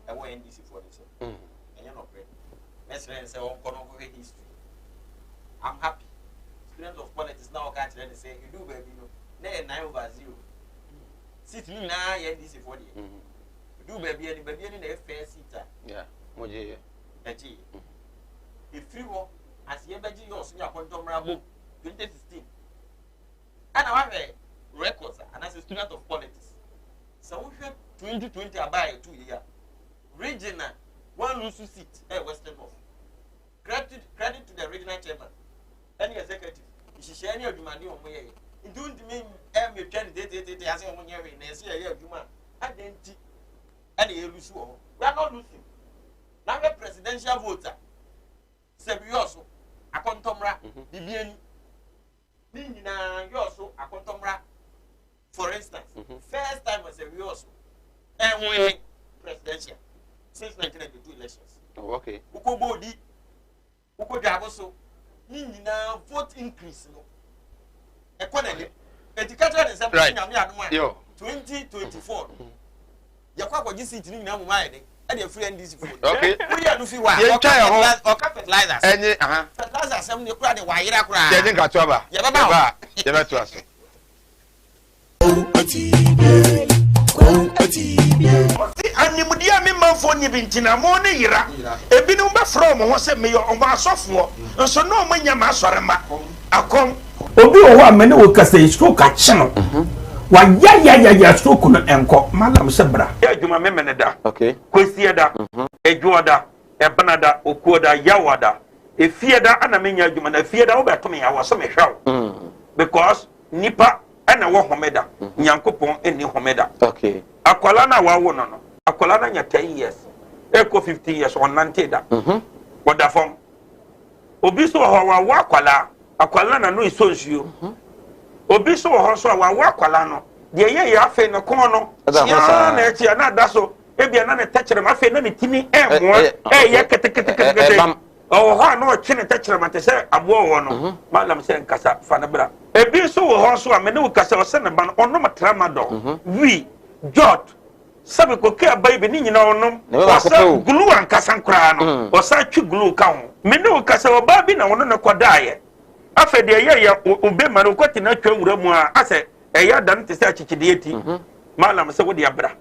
e wo NDC for this. Enye no pray. Let's say on kono go history. I'm happy. Students of politics now can't say you do baby no. 9/0. Sit ni na NDC for the. You do baby any the fair seat. Yeah. Moje. Eji. If you wo as ye beji yours in your contemporary book 2016. And I have records and as a student of politics. So we have 2020 about 2 years. Regional one lose seat Western North. Credit to the regional chairman. Any executive, she share any of the money on my. It don't mean every candidate has a 1 year in a year of human. Identity. And you lose. We are not losing. Now, a presidential voter. Sebioso, a contomra, Bibian. Nina, you also a contomra. For instance, first time was Sebioso. And we presidential since 1992 elections. Oh, okay. Ukobodi, Ukodaboso. Nina vote increase no. Economy. Education is 2024. Yakwa kwa jisi tini na mu mai de. and your friend this food. Okay. We are looking one. You try or fertilizers. Any, fertilizers, some new crowd, why you're a crowd. I think I trouble. You better to us. Animudia member for Nibintina Mone Yira, a binumba from was a mayor of our software, and so no many Masorama. I come. Obi wa mene wo kase stroke a channel. Wa ya stroke no enko malam sebra. Ya juma memene da. Okay. Kwesi da. Ejuoda, ebanada, okuoda, yawada. E fieda ana menya juma na fieda wo beto me ya wo so me hwaw. Because nipa ana wo homeda. Nyankopon eni homeda. Okay. Akwala na wa wo no. Akwala na nya 10 years. Eko 15 years on 90 da. Wada form. Obi so wa akwala. Akwala na no isonsuo. Obi so ho so wa akwala no. De ye ya afa no kon no. Ya na etia na da so. Ebia na ne tachere ma afa na ne timi emmo. Ye kete. Oh ha no chine tachere ma te se abo wo no. Malam se nkasa fa na bra. Ebi so ho so a me ne ukasa o se ne ba no ono matrama do. Wi jot sabe ko ke baby ni nyina onom. O sa glue an kasa nkra no. O sa twi glue ka ho. Me ne ukasa o ba bi na wono ne kodaye. Afa de ye obe ma no kwati na twa wura mu a ase eya dan te se achichide eti malam se wodi abra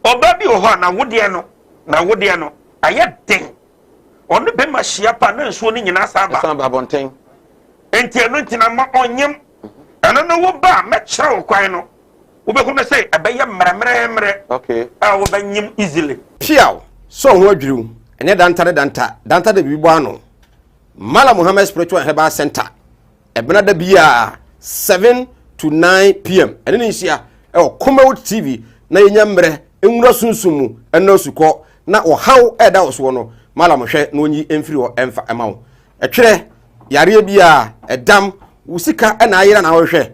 oba bi o ho na wode no aye den onu be ma hia pa na nsuo ni nyina saba bonten enti eno ntina ma onyem ana no wo ba me kire wo kwan no wo be ko na say abaye mremremre okay wo ba nyim easily piaw so ho adwiru ene danta de bibo ano Mala Muhammad Spiritual Herbal Center. Ebena da bia 7 to 9 p.m. Ene ni nsia Kumawood TV na yenya mbre enwura sunsumu eno suko na ohaw eda oso no Mala mohwe na onyi emfiri o emfa emawo. Etwere yare bia edam usika na ayira na wohwe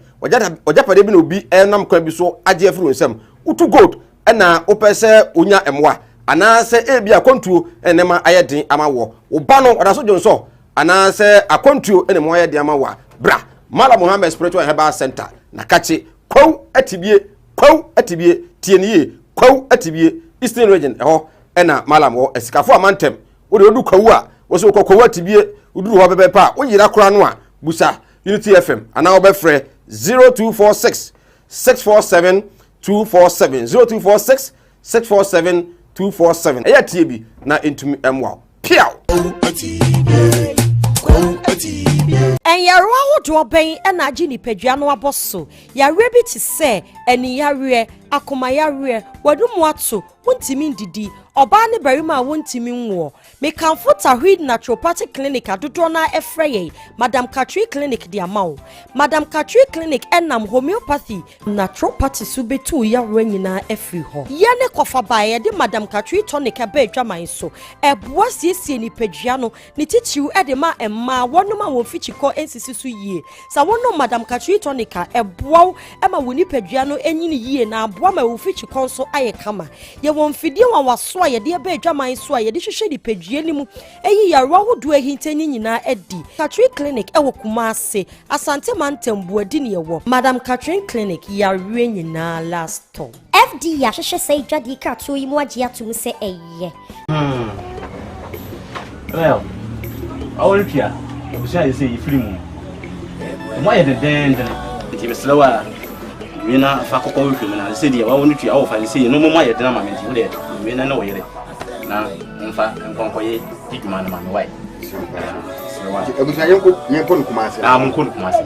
ojapade bi na obi enam kwa bi so age afiri onsam utu gold na opese onya emwa anase ebia kontuo enema ayedin amawo oba no odaso jonso anase akontuo ene mo ayedin amawa bra Mala Muhammad Spiritual Herbal Center na kachi kwaw atibie tieniye kwaw atibie Eastern Region eho ena Mala mo esikafo amantem wode odu kwaw a wo so kwaw atibie uduru ho bebepa wo yira kora no a busa Unity FM ana obefre 0246 647 247 0246 647 247 eya tie bi na entumi emwa piaw en yaro ahodo ben na agi ni padua no aboso yare bi ti se eni yare akoma yare wadumu ato wontimi ndidi oba ne barima wontimi nwo me kanfo tahwid naturopathic clinic adodo na efreye Madam Katri clinic di amawo Madam Katri clinic enam homeopathy naturopathy subetu yare nyina efri ho ye ne kofa bae de Madam Katri tonic aba adwaman so eboa siesie ni padua no ni titiw e de ma emma wonoma wo fichiko ensisi so yie sa wono Madam Katri tonic eboa e ma woni padua no enyini yie na aboa ma wo fichiko so aye kama ye won fidie wa waso ye de aba adwaman so ye de hwehwe di padua ni mu eyi yaro ahodo ahintani nyina edi Katri clinic ewo Kumase Asante Mantembu adi ne yewo Madam Katri clinic yare nyina last stop FD ya hwehwe sei dwadi ka to yi mu age atum se eye well all kia you say free mu why the den it be slower we na fa kokko we film na say dia wa wonu tua wo fa say no mo ye den ma me ti we na wo yere na mfa nkonkoye diguma na ma me why ebusa yenko Kumase munko Kumase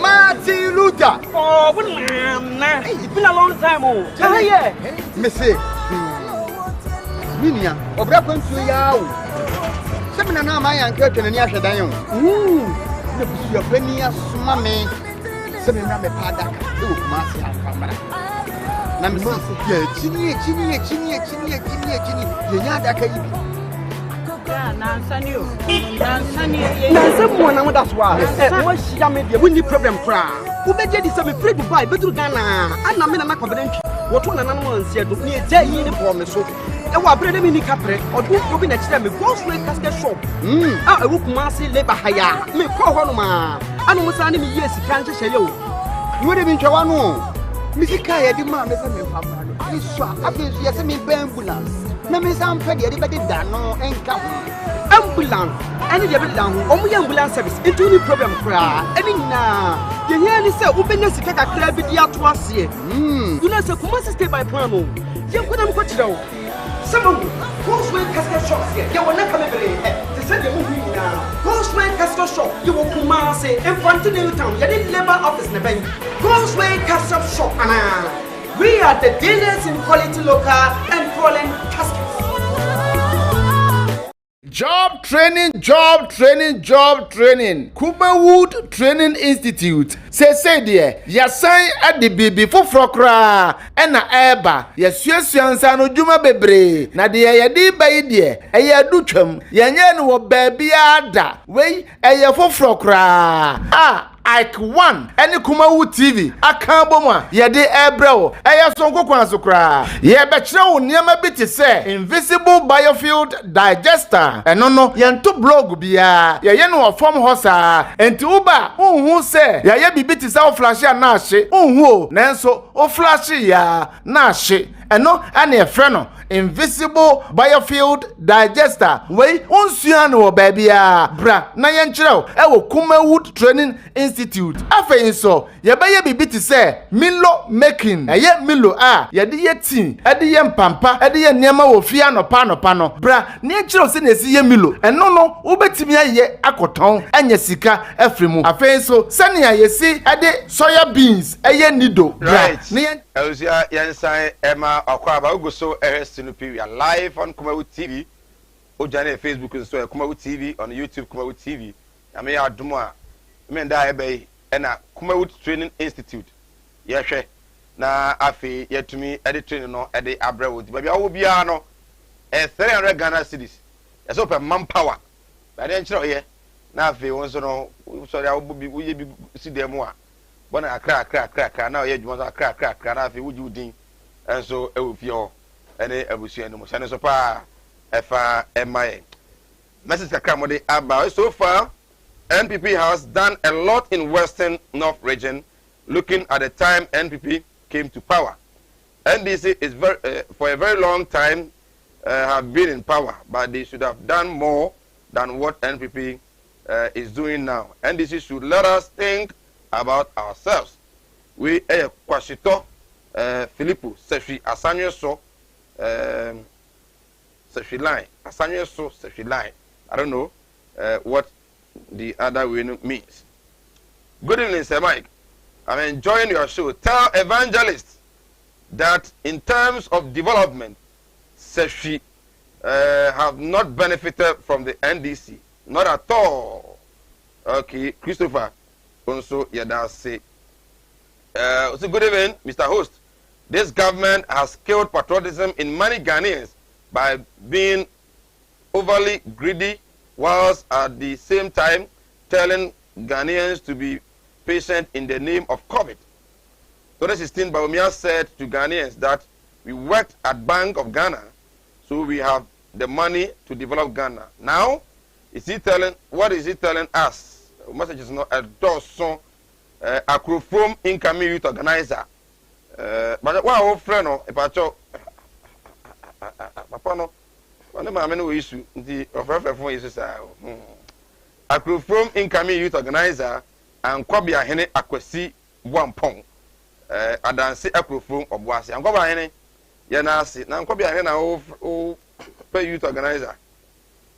Martin Luther oh nah it's been a long time oh yeah me say minia obra kwantu ya o semina na ma yan ka twene ni ahwedan yo ne busu ya fani asuma me semina me pada ka do Kumase afamara na me say ya chini ye nya da ka yi na nsani na semu na moda so a mo hia me de woni problem kra wo beje di se me free Dubai betru Ghana ana me na nakobedentwi woto na nanom ansia do ne eja yi ne bo me so e wa brede mi ni kapre odu obi na kire me go straight casket shop e wo Kumase labor hire me ko ho no ma anu musa ne me yes kan hye ye o wo de bi ntwa wa no mi sika ye di ma me se me fa di so abi so yesi me ambulance na me sam pede de be da no enka ho ambulance ani de be da ho omu ya ambulance service into ni problem kra ani na ye here ni say ubenya sika kakra bi di ato ase you know say Kumasi stay by plan o ye ko na me ko kire o some who's way casket shops here ye wona come be they say the movie now who's way casket shop you will Kumasi Infantile town ye the labor office na ben who's way casket shop ana we are the dealers in quality local and foreign caskets. Job training. Kumawood Training Institute. Say dear, yasan at the baby for frokra and na eba. Yasuansa no juma bebre. Na de ya di bayi dear. Eya duchum. Yanyen wo baby ada. We eya for frokra. Ike 1 any Kumawood TV akaboma ye de ebreo eye sonko kwanso kra ye be kire wo niam bi te se invisible biofield digester eno no ye nto blog bia ye no form hosa enti uba unhu se ye bibi te se o flash ya na ahye unhu nanso o flash ya na ahye eno ane efre no invisible biofield digester we onsuan wo babia bra na ye nkire e wo Kumawood Training Institute afei so ye be ye bibi ti say milo making eye milo ye de ye tin e de ye mpampa e de ye niam wo fi anopa no bra na nkire se na esi ye milo eno no wo betimi aye akoton anya sika afrimu afei so sane ye si e de soya beans eye nido bra na ye Elsia Yansan Emma Akwaba Ugoso Sinupi. We are live on Kumawood TV. Ojane Facebook and so Kumawood TV on YouTube Kumawood TV. I mean Aduma Menda Ebe and Kumawood Training Institute. Yeshe na afi yetumi edit training no ede abrewood. Baby awo bia no 300 Ghana cedis. That's open manpower. But then chiro here na afi won so no sorry awo bi wo ye bi si dem a bona akra na ye dwuma so akra na afi wuji udin enso e wo fie ho ene abusu no mo sane so pa efa emaye message kakra mo de aba so far. NPP has done a lot in Western North region. Looking at the time NPP came to power, NDC is for a very long time have been in power, but they should have done more than what NPP is doing now. NDC should let us think about ourselves. We Kwashito Philippo Sefi Asanyo so Sefi line Asanyo so Sefi line. I don't know what the other way means. Good evening, Sir Mike. I'm enjoying your show. Tell evangelists that in terms of development, Sefi have not benefited from the NDC. Not at all. Okay, Christopher. Also, Yada say. So good evening, Mr. Host. This government has killed patriotism in many Ghanaians by being overly greedy, whilst at the same time telling Ghanaians to be patient in the name of COVID. 2016, Bawumia said to Ghanaians that we worked at Bank of Ghana, so we have the money to develop Ghana. Now, what is he telling us? The message is not a dozen Akrofrom incoming youth organizer. But what our friend, if I talk, Papa no. Issue the phone is Akrofrom incoming youth organizer and Kwabia Hene Akwesi Wampong Adansi Akrofrom Obwasi and Kwabia Hene Yanasi now Kwabia Hene pay youth organizer.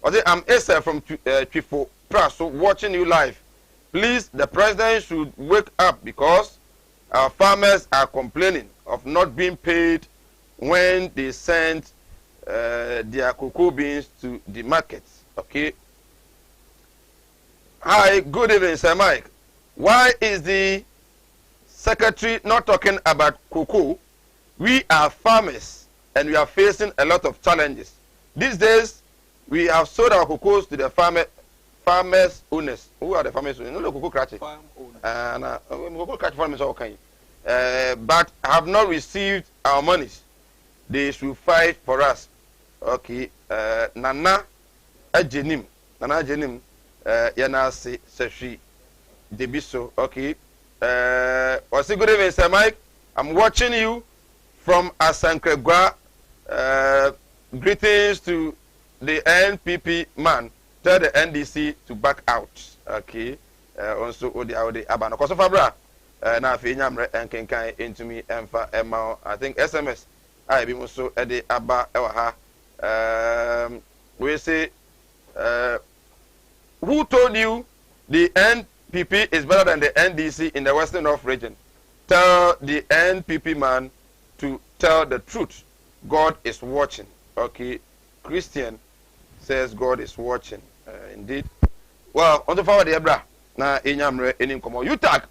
I'm Asa from Trifo Praso watching you live. Please, the president should wake up because our farmers are complaining of not being paid when they send their cocoa beans to the markets. Okay. Hi, good evening, Sir Mike. Why is the secretary not talking about cocoa? We are farmers and we are facing a lot of challenges. These days, we have sold our cocoa to the farmers owners. Who are the farmers owners? No, cocoa catching. Farm owners. Cocoa catch farmers are okay. But have not received our monies. They should fight for us. Okay, Nana Ajenim, Yana Sefi Debiso. Okay, what's good evening, Sir Mike? I'm watching you from Asankregwa. Greetings to the NPP man. Tell the NDC to back out. Okay. Also, Odi Abano. Koso Fabra. Na fi nyamre enkenkan into me emfa emma. I think SMS. I be muso ede aba ewa ha. We say, who told you the NPP is better than the NDC in the Western North region? Tell the NPP man to tell the truth. God is watching. Okay, Christian says God is watching. Indeed. Well, on the forward, Ebra. Na inyamre enim komo. UTAG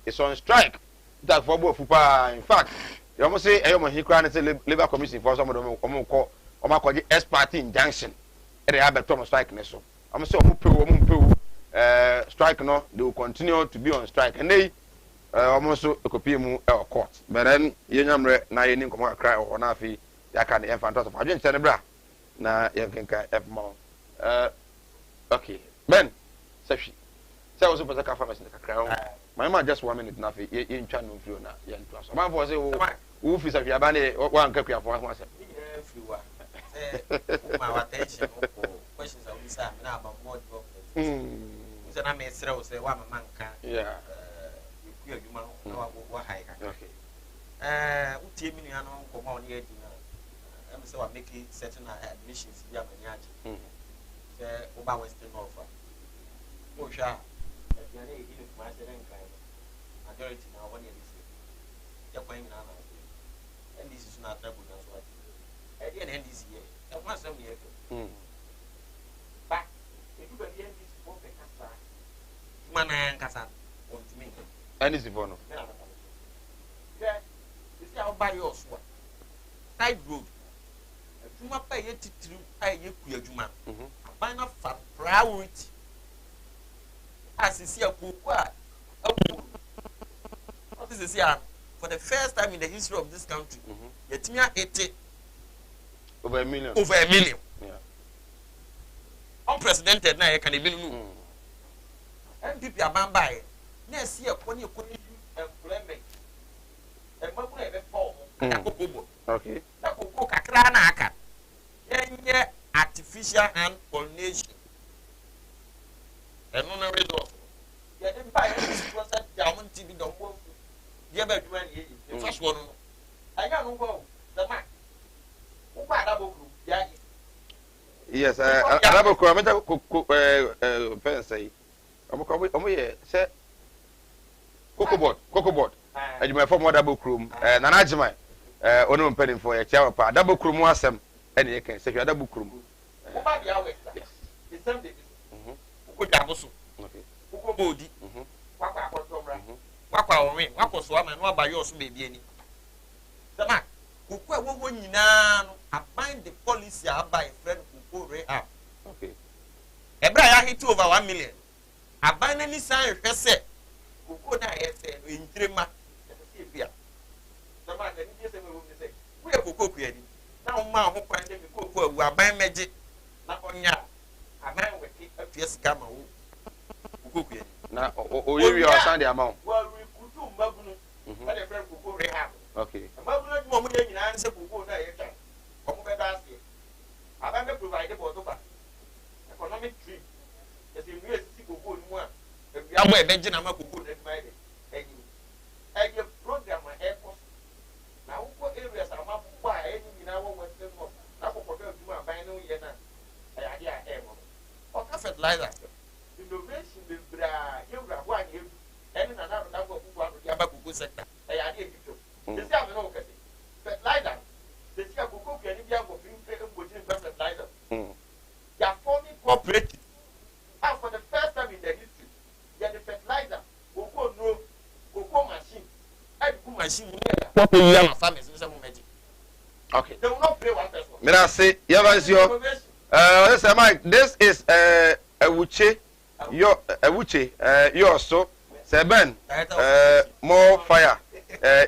is on strike. UTAG for both fupa. In fact, you almost say ayomo hikra ne say Labour Commission for some of them omo call the expert injunction. They have a Thomas strike neso. I'm say omo strike no, they will continue to be on strike and they almost copy mu court. But then yenyamre na yenim komo akra o na afi yaka ne enfant of adwen tene bra na yenkenka efmo. Okay. Ben, Sefi. Say also put a car pharmacy in the crowd. My man just 1 minute now. You channel flow now. You trust. Man for say who is a Yabane one copy of one. My attention. Questions are we say now about more development. So I may say one man can. Yeah. You man what high. Okay. Who team me no come on here dinner. I'm say we make it certain admissions via Manyaji. Over Western offer. Oh, sure. Majority now, 1 year this year. You're going now, and this is not trouble as well. At the end this year, I want some year. But if you can end this for the Casa, Mana and Casa, want to make it. And is it for no? Yeah, you see, I'll buy your sword. Side road. You must pay it to pay your Juma. Buy not for priority. As you see a poor, what is this here? For the first time in the history of this country, yet me 80 over a million. Over a million. Yeah. Unprecedented now, can even move. And people are bound by it. Next year, when you put employment, and what will ever fall? Okay. That will cook a cranaka. Then, artificial hand pollination. And on a result, you didn't buy any process diamond TV. Don't work. You ever do any? The first one, I don't know. The man who bought double group. Yes, a double group. I'm say, I'm here. Say, Cocoa board. And you may form more double crew. And an adjumai, only pending for a child. Double crew was some, and you can say you are double crew. Yes, the same day. Dabosu. Okay. Uko bodi. Wakwa akotomra. Wakwa onwe, wakwa so ama no abayo so be bi ani. Sama, uko e wo nyina no abind the policy abai friend uko re up. Okay. Ebra ya hit over 1 million. Abind any sign hwese. Uko na yese no intrema. Se bia. Sama na ni se me wo ni se. Wo e koko kuani. Na o ma ho kwan de mi koko awu abind meje. Na onya. Abind we yes, come on. Now, you are Sunday amount. Well, we could do Mabunu. But a friend could go rehab. Okay. Mabunu, Momu, and answer could go there. I have provided for economic tree. As in, we are sick of one. I'm a bench and I'm a good and your program, my airport. Now, what areas are not by any in our Western world? Now, what do I buy no yet? I am. Fertilizer. Innovation is you grab one you and another number of people the Abaku sector. I did it. This guy no fertilizer. This guy who cook any young of fertilizer. They are forming cooperative. And for the first time in the history, they are the fertilizer. Cocoa machine. And cocoa machine. What will you have farmers in some magic? Okay. They will not pay one person. May I say, listen, Mike, this is Awuche, you also, Seben, more fire,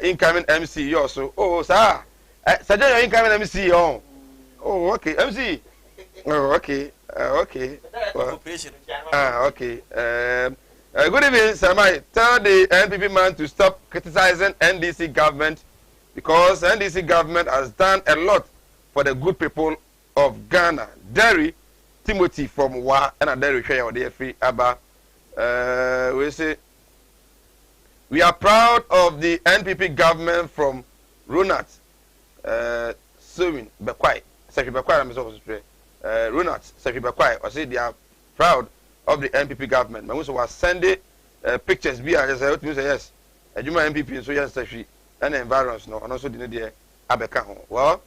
incoming MC, you also. Oh, sir, Sajan, incoming MC, oh, okay, MC, oh, okay, okay, okay, good evening, sir, Mike, tell the NPP man to stop criticizing NDC government because the NDC government has done a lot for the good people of Ghana. Derry Timothy from Wa and Derry share or the free Abba. We say we are proud of the NPP government from Ronat Sewin Bekwai. Secretary Bekwai, I'm supposed to say Ronat Secretary Bekwai. I say they are proud of the NPP government. My also was sending pictures. Be I say yes. You my NPP so yes Secretary and the environs no and also the need Abeka home. Well,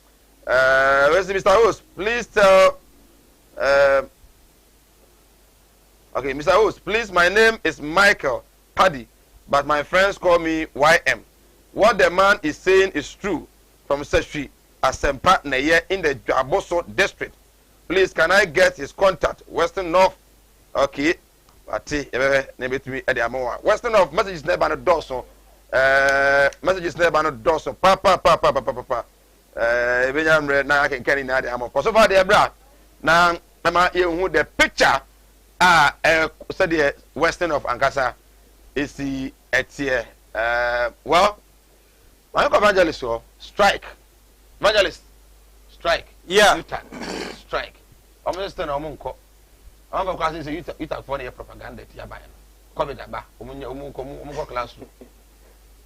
Mr. Host, please tell. Okay, Mr. Host, please. My name is Michael Paddy, but my friends call me YM. What the man is saying is true from Secretary Asempa Neye in the Jaboso district. Please, can I get his contact? Western North. Okay. Western North messages never no doso. Messages never no doso. Papa. Na I can carry na the amo. So far there, bra. Now, the picture said the Western of Ankasa is the here. Well, my evangelist strike. Evangelist strike. Yeah. Strike. I'm just saying I'm going to say you talk for the propaganda to your buy. Come with that back. Classroom.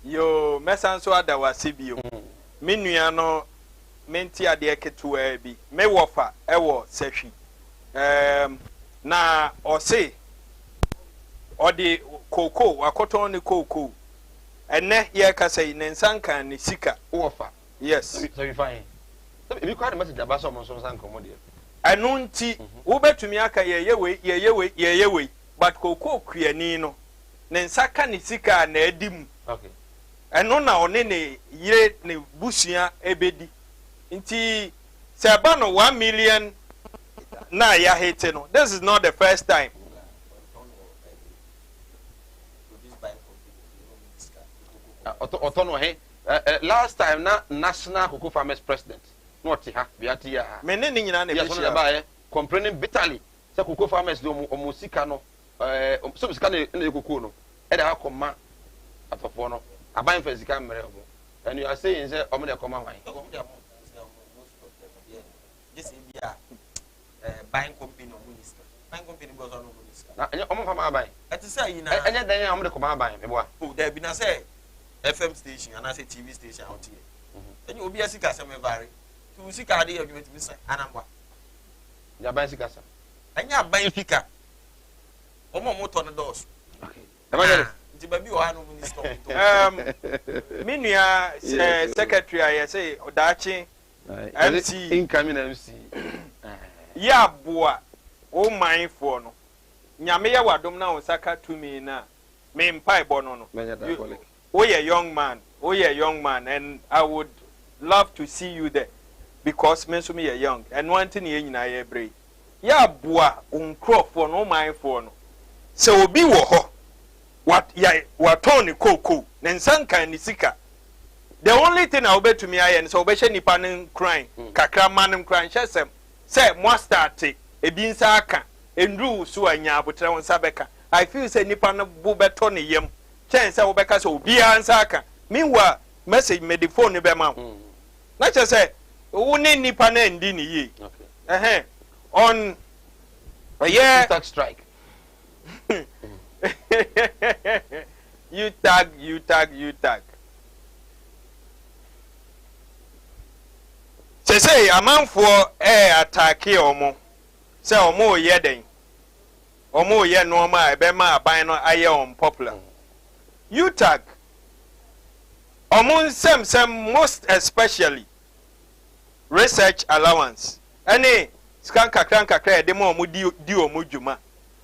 Yo, Messanso ada wa CBO. Minuano menti ade ketu bi. Me wofa ewo sehwi. Na ose odi koko wakoto ni koko. Ene ye kasai ne nsanka ni sika wofa. Yes. So you fine. So if you call the message about someone so sanka mo dey. Anu nti wo betumi aka yeyewe but koko kuani no ne nsaka ni sika na adim. Okay. Eno na one ne yire ne busua ebedi. Nti se ba no 1 million na ya hate no. This is not the first time. Otono he last time na national cocoa farmers president not ha biati ya mene ni nyina na be shia ba complaining bitterly say cocoa farmers do omo sika no so sika na cocoa no e da akoma atofo no aban fa sika mere omo and you are saying say omo de koma wan this bia buying company no minister buying company go so no minister na omo fa ma aban et say yi na enya dan omo de koma aban me boa oh there be na say FM station and I say TV station out here. Then you be a sika some vary. To sika dey you met me say anamba. Ya ban sika sa. Anya ban sika. Omo moto no doors. Okay. Evangelist. Nti ba bi o hanu minister. Me nua secretary I say Odachi MC incoming MC. Ya boa o man for no. Nyame ya wadom na osaka to me na. Me mpai bono no. Oh yeah, young man, and I would love to see you there because me so me young and one thing ye nyina ye brave. Ya boa uncrop for no mind for no. So obi wo ho. What on koko, nensanka ni sika. The only thing I obey to me and so obey nipa nen crying, kakra manem crying chesem. Say mo start e bi nsa aka endru so anya abotre won sabeka. I feel say nipa no bo beto ne yam. Chance I will back us be answer. Meanwhile, message me the phone be ma. Na just say, "Uni ni pana ndi ni ye." Okay. On yeah. Tag strike. You tag. Say a man for attack here omo. Say omo ye den. Omo ye normal e be ma aban no aye unpopular. You tag among some most especially research allowance. Any skanka kranka kra de mo di omujuma.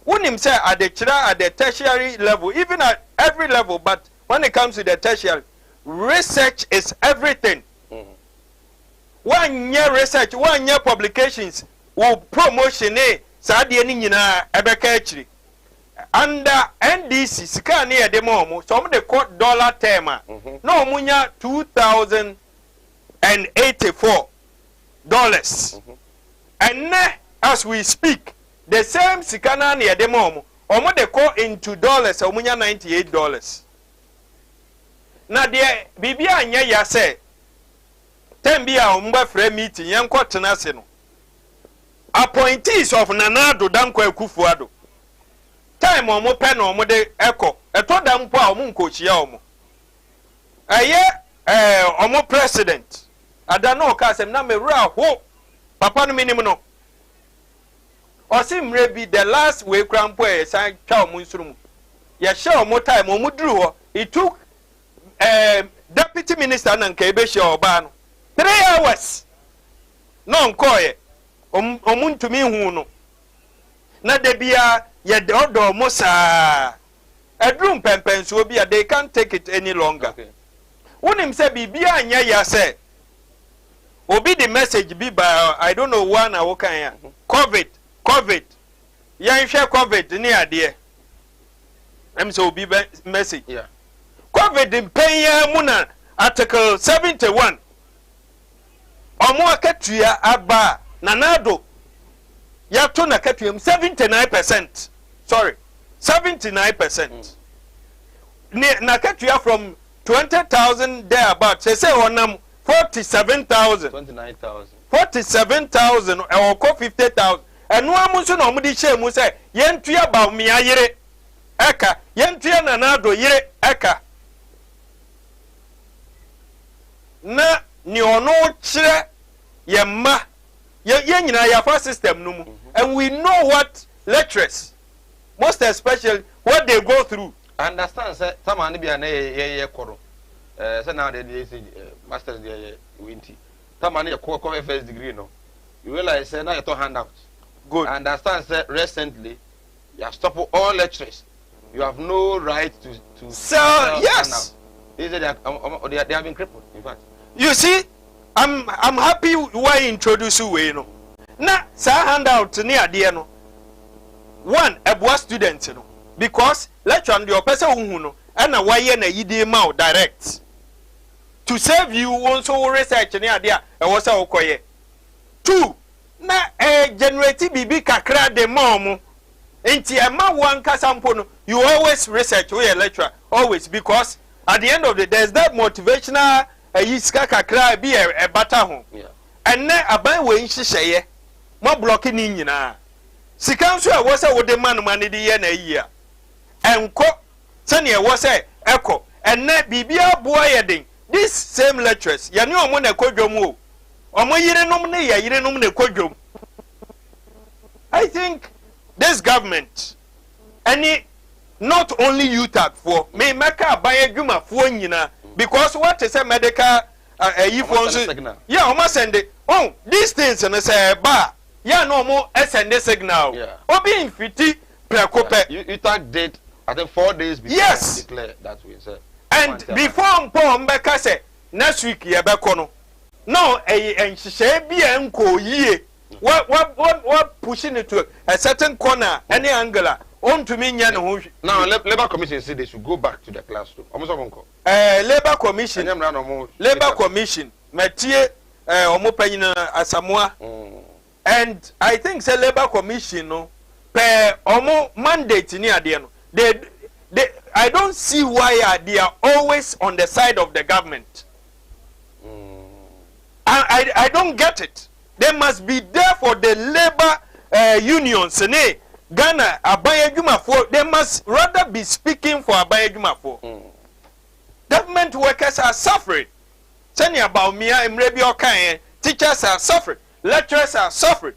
Unim say at the tertiary level, even at every level, but when it comes to the tertiary, research is everything. One year research, 1 year publications will promotion sadie ni nyina ebeka achiri. Under NDC sika near the momo, some they quote dollar term. No munya $2,084. And as we speak, the same sikana near the momo, omo they quote into dollars, omunya $98. Now dear Bibia anya ya say Ten be a umba frame meeting, young Cotanasino. Appointees of Nanado Danko Kufuado. Time or more pen or more echo, a to dampo or moon coach yaomo. A year, or more president. I don't know, Cassam, number raw, ho, Papa no minimum. Or seem maybe the last way crampo, sign cow moonsroom. Ya show more time or mudru. It took Deputy Minister and Kebesha Obano 3 hours. No, Koye. Omun to me huno. Na debia ye dodo mosa. A drum pempens will be a they can't take it any longer. When him say bibia anya ya say. Obi the message be by I don't know one I walk in. COVID. Ya share COVID near dear. I'm so be message. Yeah. COVID in Penya Muna Article 71. Omo akatua aba nanado ya to na katuam 79%. Sorry. 79%. Na katuya from 20,000 there about say honam 47,000. 29,000. 47,000 or 50,000. And no amuso no mudi share mu say yentua ba mi ayere eka yentua nanado yere eka na ni ono kire yemma ye nyina ya fa system no mu and we know what lecturers most especially what they go through. I understand say someone be an ye koro say now they say masters they winti someone ye ko first degree no you realize say now you to hand out good. I understand say recently you have stopped all lecturers, you have no right to so yes they say they have been crippled in fact. You see, I'm happy why introduce you know. Na sa handout ni ade no. One a student no because lecture on your person who no and why na yide ma direct. To save you also research ni ade a was a okoye. Two, na generate bibi kakra de mom. Enti ema one kasampo no you always research we lecturer always because at the end of the day there's that motivational yiska kakra bi e bata ho enne aban we nhihye mo block ni nyina sika nso e wo se wo de man man de ye na yi a enko se ne e wo se eko enne bibia boa ye den this same lecturers ye ne omo na kodwom o omo yirenom ne ye yirenom na kodwom. I think this government any not only UTAC for me meka aban adwuma fo nyina because what is a medical yeah almost send it oh these things and say ba yeah no more send signal obi infiti prekope you talk date I think 4 days before yes declare that way sir and before mpom beka say next week ye beko no enhihye bia enko yie what pushing it to a certain corner any angle on to me now labor commission say they should go back to the classroom labor commission labor commission metie omopanyina asamoa and I think say labor commission no per omo mandate ni ade no they I don't see why they are always on the side of the government. I don't get it. They must be there for the labor unions. Ghana, Abayajumafo, they must rather be speaking for Abayajumafo. Government workers are suffering. Tell me about me, I'm Rebbe teachers are suffering. Lecturers are suffering.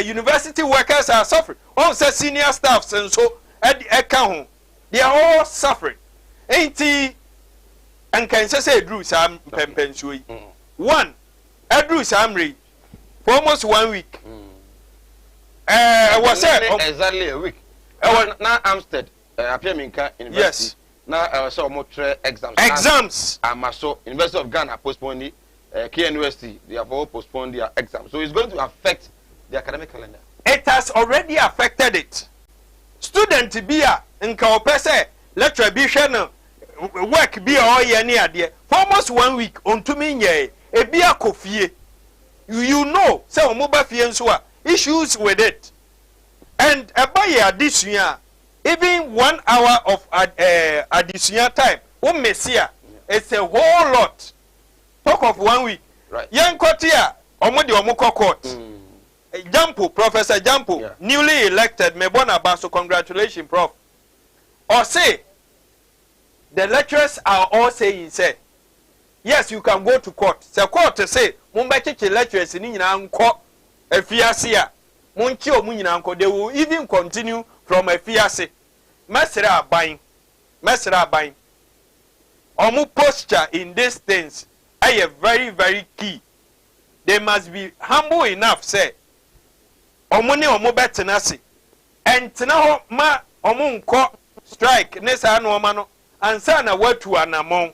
University workers are suffering. Also senior staffs and so at the account. They are all suffering. Ain't he? And can say Drew Sam Pempensui. One, Drew Samri for almost 1 week. Was exactly a week. Now Amstead, Apiaminka University. Yes. Now I saw more exams. Exams. So University of Ghana postponed it. KNUST, they have all postponed their exams. So it's going to affect the academic calendar. It has already affected it. Student bia nka opese lecture bi hwe no work bi o ye ne ade for almost 1 week ontumi nye e bia kofie. You know say omoba fie nso a issues with it. And about addition, even 1 hour of additional time, it's a whole lot. Talk of 1 week. Right. Young Kotia, Omodi Omoko Court. Jampo, Professor Jampo, newly elected, Mebona Baso, congratulations, Prof. Or say, the lecturers are all saying, say, yes, you can go to court. The court to say, Mumbai lecturers in Inanko, a fiasia, Munchio Munanko, they will even continue from a fiasse. Mesra buying. Omu posture in these things are very, very key. They must be humble enough, say, Omuni Omu betenasi. And Tanaho ma Omunko strike, Nessa no mano, and sana word to an among.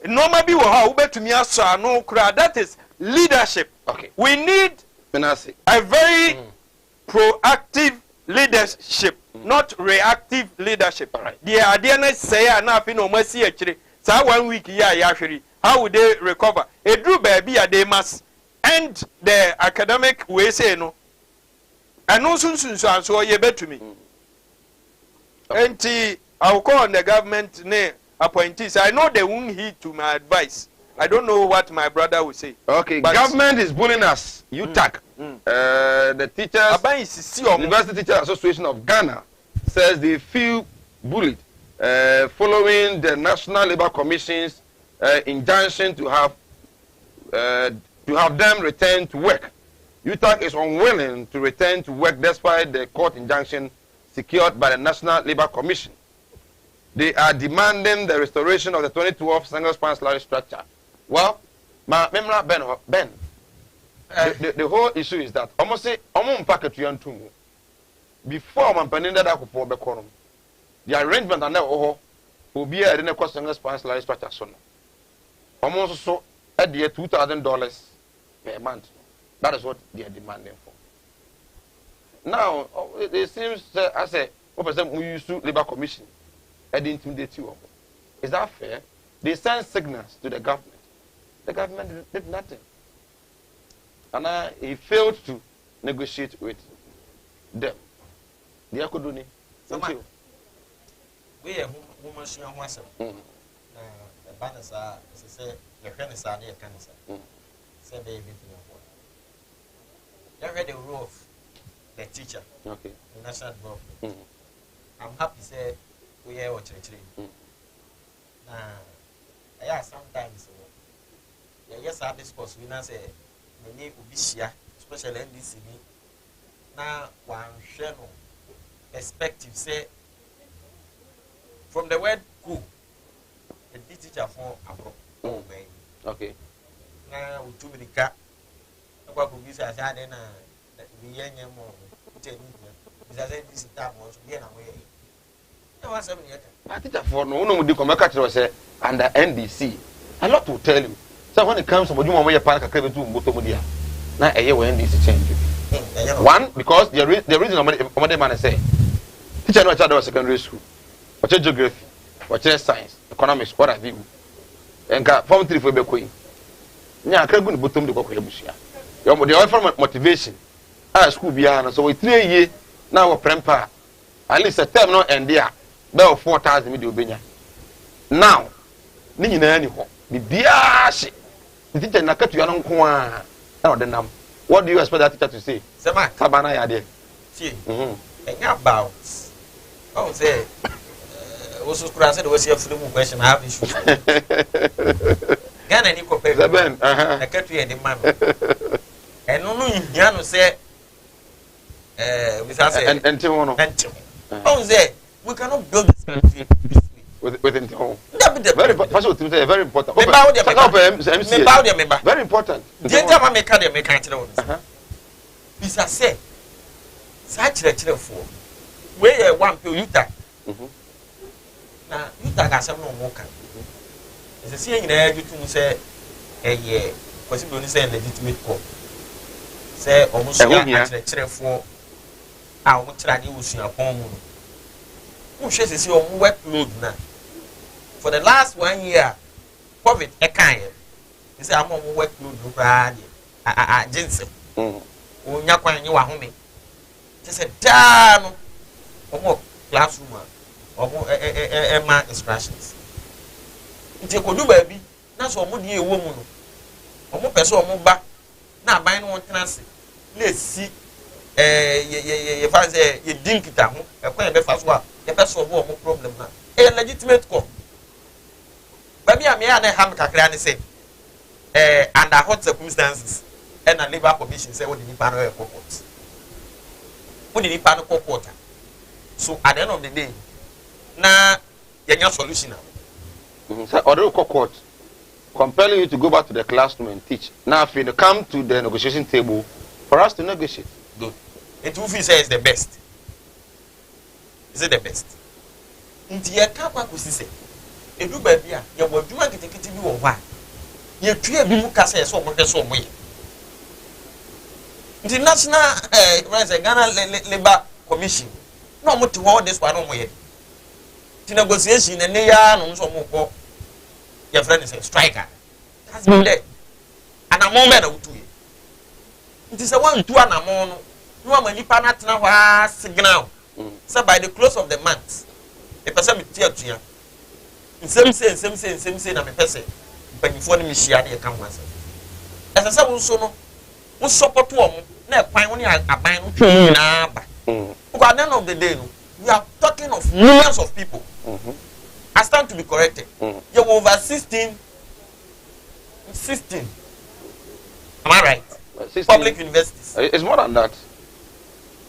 Normal be how to me no crowd. That is leadership. Okay. We need a very proactive leadership, not reactive leadership. Right. The idea say nothing no mercy actually. So 1 week actually, how would they recover? A drew baby they must end the academic way say no. And no soon so you bet to me. And I'll call on the government name appointees. I know they won't heed to my advice. I don't know what my brother will say. Okay, but government is bullying us. UTAC, the teachers, University Teachers Association of Ghana, says they feel bullied following the National Labour Commission's injunction to have them return to work. UTAC is unwilling to return to work despite the court injunction secured by the National Labour Commission. They are demanding the restoration of the 2012 single-span salary structure. Well, my memory Ben. The whole issue is that almost say packet before my penenda that for the arrangement and now will be a request single-span salary structure. So almost so at the $2,000 per month. That is what they are demanding for. Now it seems I say we used to Labour Commission. Intimidate you. Is that fair? They send signals to the government. The government did nothing. And he failed to negotiate with them. They are good. Thank you. We are women who are the banners are, say, your friends are near cancer. Say, baby, you read the rule of the teacher, okay, the national government. I'm happy to say, we are watching. Now, sometimes, yes, I discuss. We now say, the name will be share, especially in this city. Now, one share perspective say, from the word "cool," the teacher for abroad. Okay. Now, we too many cat. What could be said? Then, we young more. Because this is time was be away. I think for no do come catch us under NDC. A lot to tell you. So when it comes to you want park a credit to Motomodia. Now a year when NDC change. One, because the reason of man say teacher no child secondary school. Watch geography, watch science, economics, what have you. And form 3 for be queen. Nya can go to bottom the kokoyabusia. The offer motivation. School beyond so we 3 years now a prempa. At least a term no end there. There 4,000 video benya. Now, ni na any ho. Bi bia she. The teacher na katu ya no nko a. Na odem. What do you expect that teacher to say? Sema, sabana ya there. See. Enya about. Oh say also kura say the was here free question I have issue. Ghana ni ko pe. Seven. Na katu ya de man. Eno no hia no say we say until one. Oh say we cannot build this country within home. Very very important. Very important. Danger ma make dem make chire won. Bisa say sa chire for we one pe yuta. Na yuta ga asem no mo kan. Ese see nyina ajutum say eye kwasi bi oni say legitimate call. Say omusu ya chire for a omu chira ni usua pon mu no. Who says see omu workload na. For the last 1 year, COVID ekan. He say am omu workload no bra dey. Jinsi. Onya kwan nyi wa home. He say da no omu classroom omu ma instructions. Nti ko du ba bi na so omu dey ewo mu no. omo pese omo ba na aban no won se na si ye fa say ye dinkita ho e kwa be fa so a ye be solve omo problem na e legitimate call baby am ya na ham kakra ne say under hot circumstances and a labor commission say what the nipa no court what the nipa no court so at the end of the day na your solution now so order court compelling you to go back to the classroom and teach now if you come to the negotiation table for us to negotiate good it will say is the best is it the best nti ye ka kwa ko sise edu ba bia ye waduma kitikiti bi wo hwa ye tue bi mu kasa so mo hwe so mo ye the national Ghana labor commission no mo ti ho this one mo ye the negotiation and ya no so mo ko your friend is a striker has been there and a moment na utu ye it is a one to an amon no amani pa na tena hwa signal so by the close of the month a person me tia tua nsem say na me person panifo ni me hia na ye kan wansa esa se wo so no wo support wo mo na kwan wo ni aban no tun na ba because at the end of the day no we are talking of millions of people I stand to be corrected you over 16 am I right 16, public universities it's more than that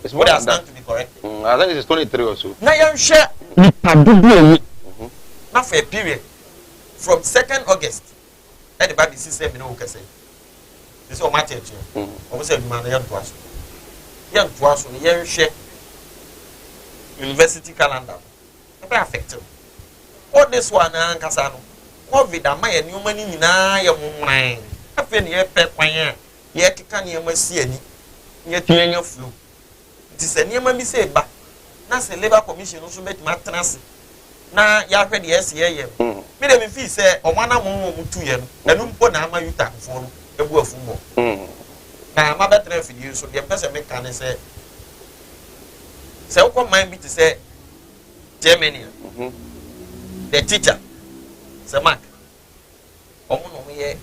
it's more than that to be corrected I think it's 23 or so na yan share ni padudu na for a period from 2nd August at the baby system no can say this is matter here o say man yan twaso ni yan share university calendar be affected all this one na kasa no covid amaya ni o mani nyina ya mumran afi ni e pe kwan a ye keka ni amasi ani ye tuanya flow ti se ni amami se ba na se labor commission no so betima transe na ya hwe de ese ye me dem fi se omana mo tu ye no enu mpo na ama yuta fo no ebu afu mo na ma betre fi you so de pese me kan se ko man bi ti se Germany the teacher se mark omo no ye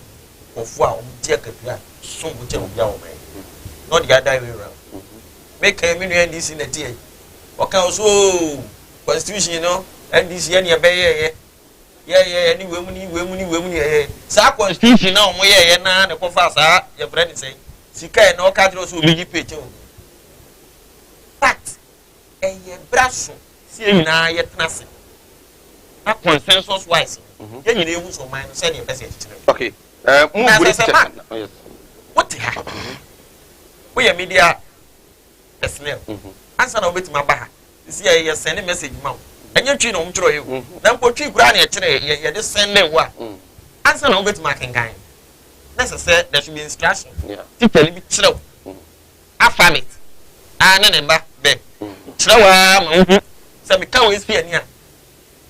ofu a omo die akapia so mo je obia o man no the other way around make me no NDC na tie o kan so constitution you know NDC ya ne be ye ni we mu ni sa constitution na omo ye na ne kofa sa ye friend say sika e na o ka dro so obi page o but ye braso si nyina ye tenase na consensus wise ye nyina ehu so man say ne person chire okay mu yes what the heck we media personnel answer na obetima ba ha si ye send message ma enye twi na omtro ye na mpotwi kura na ye kire ye de send wa answer na obetima kengan necessary there should be instruction teacher bi kire affirmate na ne ba be kire wa ma se me kan we spia ni a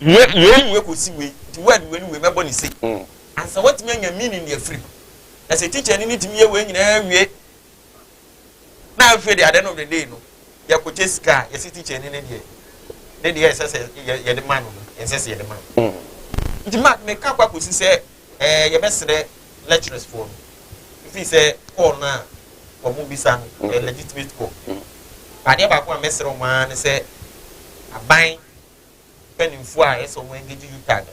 we ko si we the word we mebo ni say answer what me anya meaning dey free as a teacher ni timi ye we nyina wie na afre at the end of the day no ya ko cheska ya si teacher ni ne dey say ye the man no say ye the man nti mark me ka kwa ko si say ye besere lecturers for if he say call na for mo bisa no legitimate call ade ba ko a mesere o man say aban penimfo a eso mo engage you tag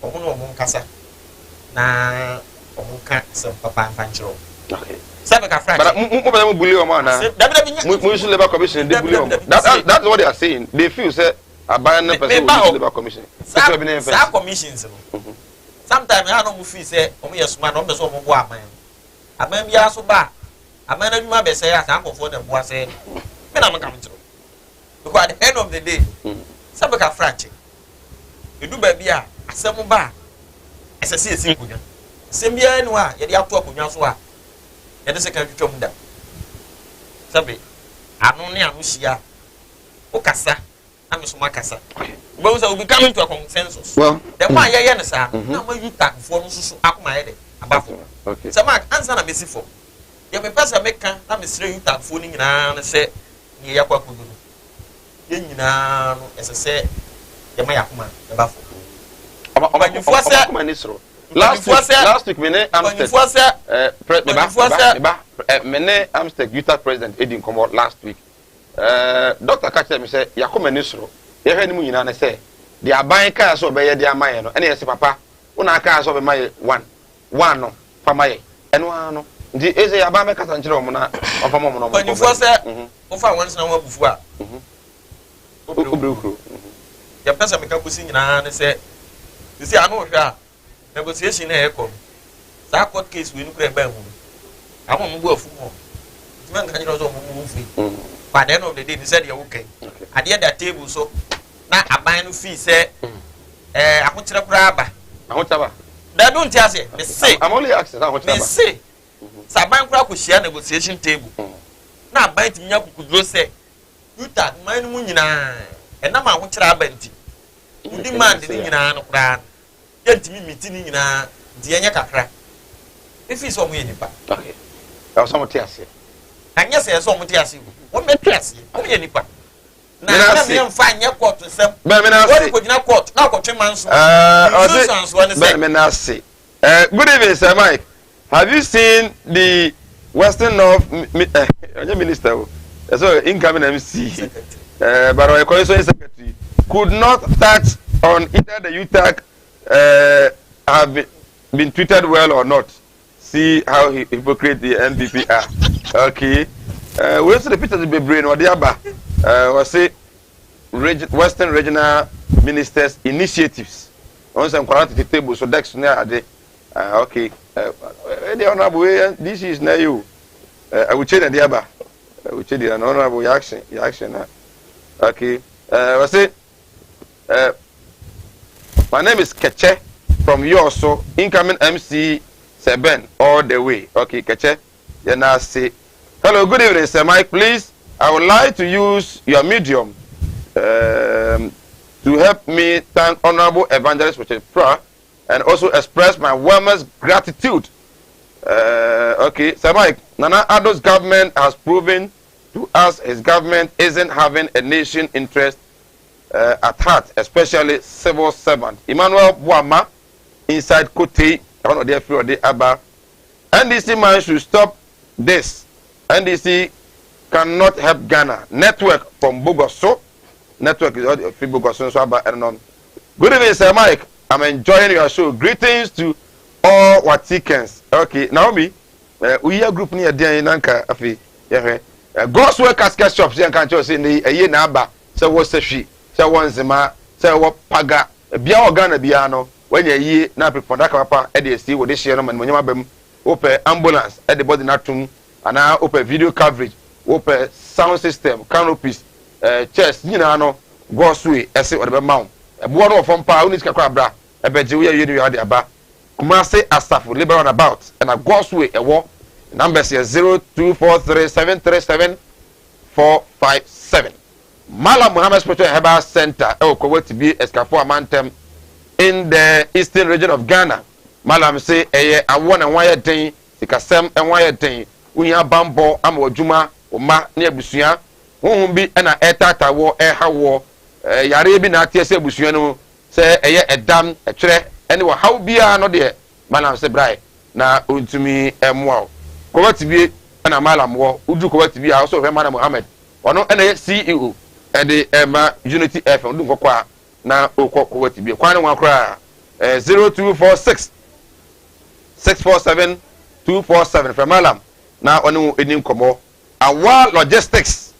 omo no omo nkasa na omo ka sem papa fanchiro okay sabe ka frank but mo bully o man na mo use labor commission dey bully o that's what they are saying they feel say aban na person use labor commission sa commissions no sometimes I no mo feel say omo yesuma no beso omo bo aban bia so ba aban na dwuma be say asa akofo na bo say me na mo kam tiro because at the end of the day sabe ka frank edu ba bia asem ba esese esi nkunya sembia enu a ye de ato akonya so a ye de se kan twetwam da sabe anu ne anu hia o kasa ameso makasa we will be coming to a consensus well the one ye ne sa na ma yuta fo no susu akoma ye de abafo okay so mark answer na mesi fo ye me pesa meka na mesire yuta fo ni nyina na se ni ye akwa kodu ye nyina no esese ye ma yakoma abafo Oba ni sro last week mene Amsterdam mene Amsterdam Utah president Edin come out last week. Doctor catch me say yakoma ni soro. Ye hwe ni mu nyina na say the aban kaa so be ye de amaye no ene ye se papa una kaa so be maye one no fa maye eno ano ndi eze aban me kasa nkyere omo na ofa mo no mo ni fo say ofa wan na wo bufu a obru ya pesa me ka kusi nyina ne say isi anu hwe a negotiation na e kom sa court case we nukure ba hu awon mo bu afu mo man kan nyiro so mo fu by the end of the day they said you okay at the end of the table so na aban no fee say ahokyere kura aba ahokyaba they don't tell say they say I'm only asking ahokyaba they say sa aban kura ko share negotiation table na aban ti nya kukudro say Utah man mu nyina na ma ahokyere aba nti demand ni nyina no kura yentimi meeting ni nyina di enya kakra if so mo yenipa okay I was something else anya say so mo ti ase wo metwase wo yenipa na me mfa anya court nsem wo ko gina court na ko twema nso good evening sir Mike, have you seen the Western North minister so incoming MC but our coalition secretary could not touch on either the UTAC have been treated well or not. See how hypocrite the NPP are. Okay. We also the pictures be brain or the aba. Was say Western Regional Ministers initiatives. On some quality table so that's near the okay. The honorable this is now you. I will change the aba. I will change the honorable action. Okay. Was say my name is Keche from Yoso, incoming MC Seben all the way. Okay, Keche. Then I say, hello, good evening, Sir Mike. Please, I would like to use your medium to help me thank Honorable Evangelist Richard Pra and also express my warmest gratitude. Okay, Sir Mike, Nana Addo's government has proven to us his government isn't having a nation interest at heart, especially civil servant. Emmanuel Boama inside Kote, I don't know their fear the Abba. NDC man should stop this. NDC cannot help Ghana. Network from Bogoso. Network is all the free Bogoso. So about good evening, Sir Mike. I'm enjoying your show. Greetings to all Watikans. Okay, Naomi, we are group near there in Anka. God's work casket shops. You can't just say a year naba. So what's the she? So one zema. So what paga? Bia Ghana biano. When you ye na prepare that papa at the see what they share and when you have open ambulance at the body natum and now open video coverage, open sound system, canopies, chest, you know, God's way, as it whatever mount. A board of from power, unis crabra, a bejuia you are the aba. Kumase Astafu, liberal about, and a God's way, a war. Numbers here 0243737457. Malam Muhammad Spiritual Herbal Center, Kumawood TV, Escafo Amantem, in the eastern region of Ghana. Malam say, I want a wire thing, the Kasem and wire thing. We have Bambo, Amo Juma, Oma, near Busia, whom be an air war, air war, Yarabi Natia Busiano, say a dam, a tre, anyway, how be I not there? Malam say, Bry, na untumi wow. Kumawood TV and a Malam war, Udu Kumawood TV, also Remana Mohammed, or no, and a CEO. And the Emma Unity F and Dunkwa na Kumawood TV. Kwana Wakra 0246 647 247 from Malam. Now onu enim komo. Our logistics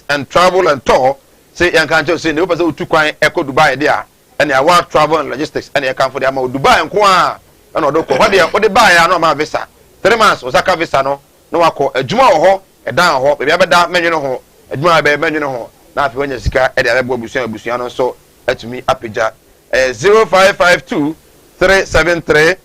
and travel and tour say yan kan say ne opese otu kwan eko Dubai there and our travel and logistics and yan kan for the ama Dubai nko a na odoko ho de buy ya no ma visa 3 months Osaka visa no wakọ adwuma ho edan ho be abeda menwene ho adwuma be menwene ho na afi wanya sika e de abebo abusuan no so atumi apagya 0552 373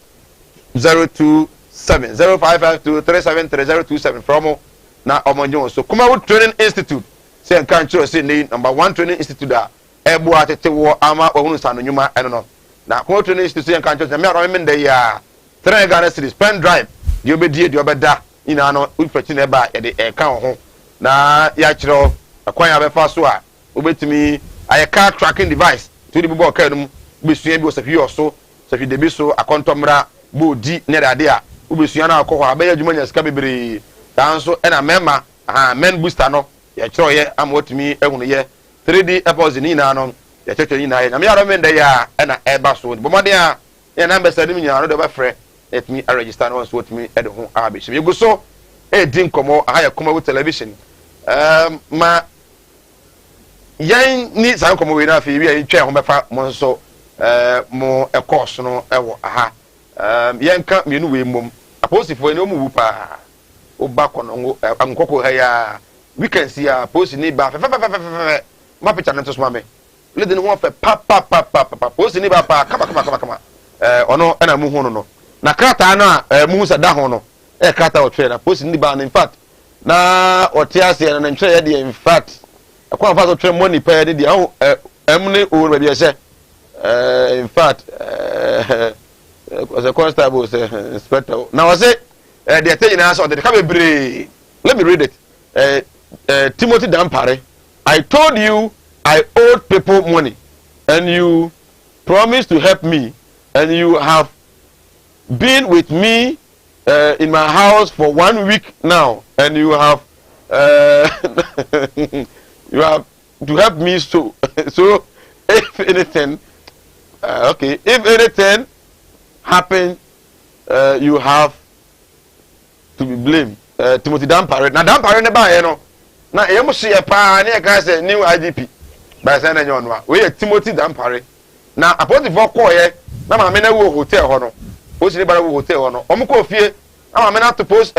027 0552 373 027 from na omonjo so Kumawood Training Institute say kan chiro say number 1 training institute da ebu atete wo ama ohunu sanu nyuma eno no na Kumawood Training Institute say kan chiro me aro me ndey ya 3 Ghana series pen drive di obedie di obeda ina no ufati na ba ye de kan ho na ya chiro akwan ya befa so a obetimi aye car tracking device to di bebo kan mu besua bi osafi so so fi debi so akontomra bo di ne dade a ubesua na akọ ho abeya adwuma nya sika bebre danso na mema men booster no ye kiro ye amotumi ehunu ye 3D apples ni na no ye cheche ni na ye na me aro menda ya na eba so bomode a ye na ambassador mi nya no do be frɛ let me register no so otumi e de ho abeshi ye go so e din komo aha ye Kumawood television ma yan ni san komo we na afi wi yan twa ho befa mo nso mo e course no e wo aha yan ka mienu we mom aposifo ni omu wu pa oba kono ankoko ha ya weekend see ya post ni ba fe ma picture no to so ma me le de no fe pa post ni ba pa kama ono na mu hu no na krata na mu sa da ho no krata o trade na post ni ba in fact na otiase na ntwe ya de in fact akwa fa so trade money pa de de ho emne o ba bi ese in fact as a constable inspector now I say the thing na so the kabebre let me read it Timothy Dampare, I told you I owed people money and you promised to help me and you have been with me in my house for 1 week now and you have you have to help me so if anything if anything happen you have to be blamed Timothy Dampare na Dampare ne ba ye no na e mo hye pa na e ka say new IGP ba say na nyon wa we Timothy Dampare na apostle call ye na ma me na wo hotel ho no o si ni bara wo hotel ho no o mo ko fie na ma me na to post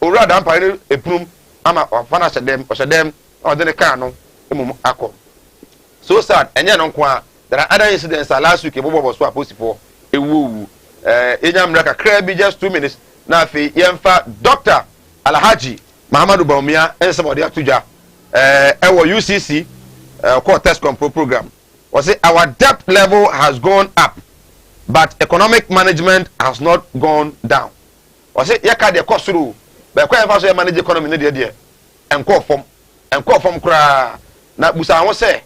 owura Dampare eprum ama afana hyedem o de ne kan no emum akọ so sad enye no nko a there are other incidents last week ebobo so apostle ewu enyam raka krabi just 2 minutes na afi yemfa Dr. Alhaji Muhammadu Baumia ensebodi atudwa ewo UCC called test control program was say our debt level has gone up but economic management has not gone down was say yaka de kosuru be kwa emfa so manage economy ne de enko form kra na busa ho say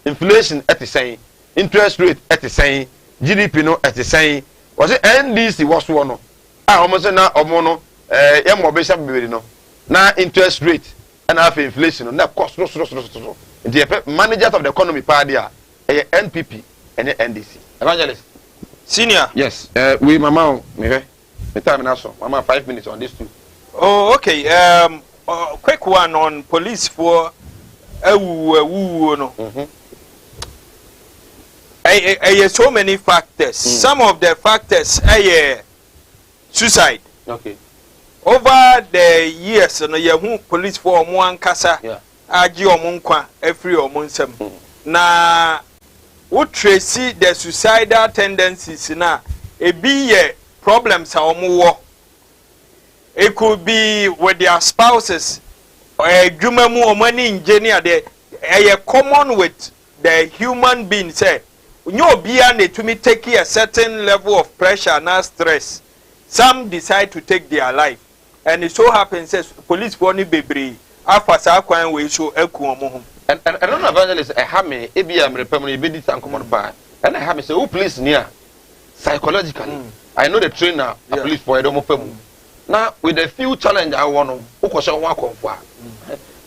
inflation at the same interest rate at the same GDP no at the same was it NDC was one no almost na omo no ye mo be sha bebere no na interest rate and half inflation na cost no the managers of the economy party a NPP and NDC evangelist senior yes we mama me time na so mama 5 minutes on this too. Oh okay quick one on police for no so many factors. Some of the factors are suicide. Okay. Over the years, no you police for one kasa. Aji omunkwa every omunsem. Na we trace the suicidal tendencies na e be problems a omuwo. It could be with their spouses. Jumamu omani engineer they common with the human being say no be to me take a certain level of pressure and stress. Some decide to take their life, and it so happens says police for any baby after sa kwan we so eku omo. And I don't know evangelist I have me e be am repemony be dit ankomon ba and I have me say who police near psychologically I know the trainer a police for edo mo pam now with a few challenge I want who question one confwa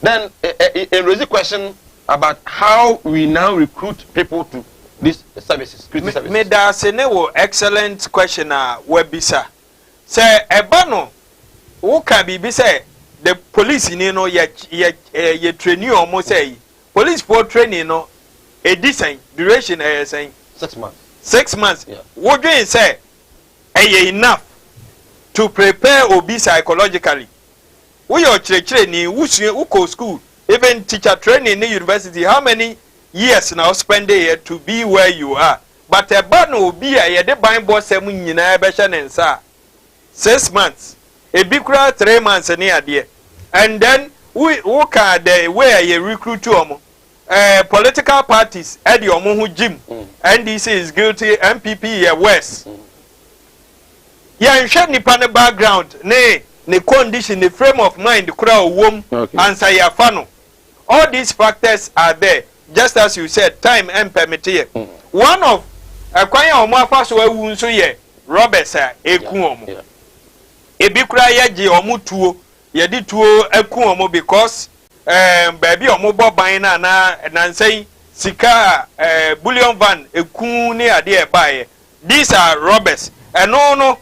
then a raise question about how we now recruit people to these services, security services. Me da se ne wo excellent question webisa. Say ebano wo ka bibi say the police ni no ye training omo say police for training no a decent duration saying 6 months. 6 months. Yeah. Wo doing say enough to prepare obi psychologically. We your training who go school even teacher training in the university how many years now spend here to be where you are but a ban will be a de ban boss in 6 months a big 3 months near there and then we work at the where you recruit to political parties at your mohu gym NDC is guilty MPP west yeah share nipa ne background ne condition the frame of mind the crowd wom answer your funnel. All these factors are there, just as you said, time and permit here. One of ekwan ya omo afa so awu nso ye Roberts a eku omo ebi kura ye je omo tuo ye di tuo eku omo because baby omo bo ban na nsai sika bullion van eku ni ade e bae. These are robbers. And no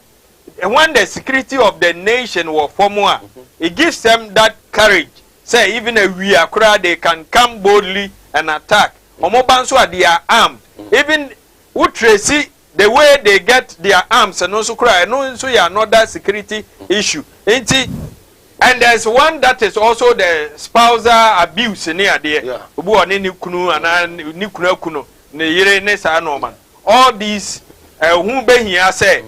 when the security of the nation were formed, it gives them that courage. Say even if we are crowd, they can come boldly and attack. Omo banso they are armed. Even who tracy the way they get their arms and also cry, and also another security issue. And there's one that is also the spousal abuse near there. All these who be here say,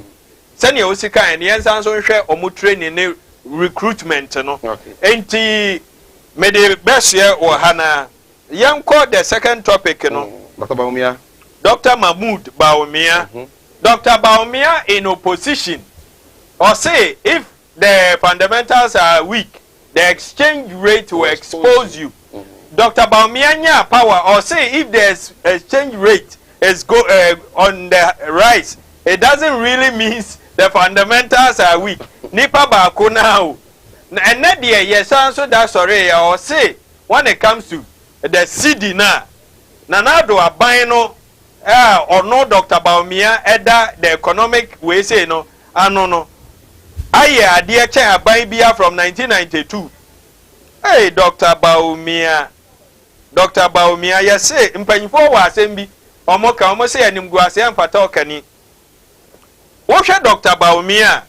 send your Osika and the answer share or training recruitment. Enti me the best year or Hana. Young called the second topic, Dr. Mahmoud Baumia. Dr. Baumia in opposition. Or say if the fundamentals are weak, the exchange rate will expose you. Dr. Baumia power or say if the exchange rate is on the rise, it doesn't really mean the fundamentals are weak. Nipa bako now. And that year, yes, so that's sorry. Or say when it comes to the CD now, Nanado abino or no Dr. Baumia either the economic way say no, no. Aye, dear chair by Bia from 1992. Hey, Dr. Baumia, yes, say, in paying for was MB, or more come say, and him go say, and for talking. What's Dr. Baumia?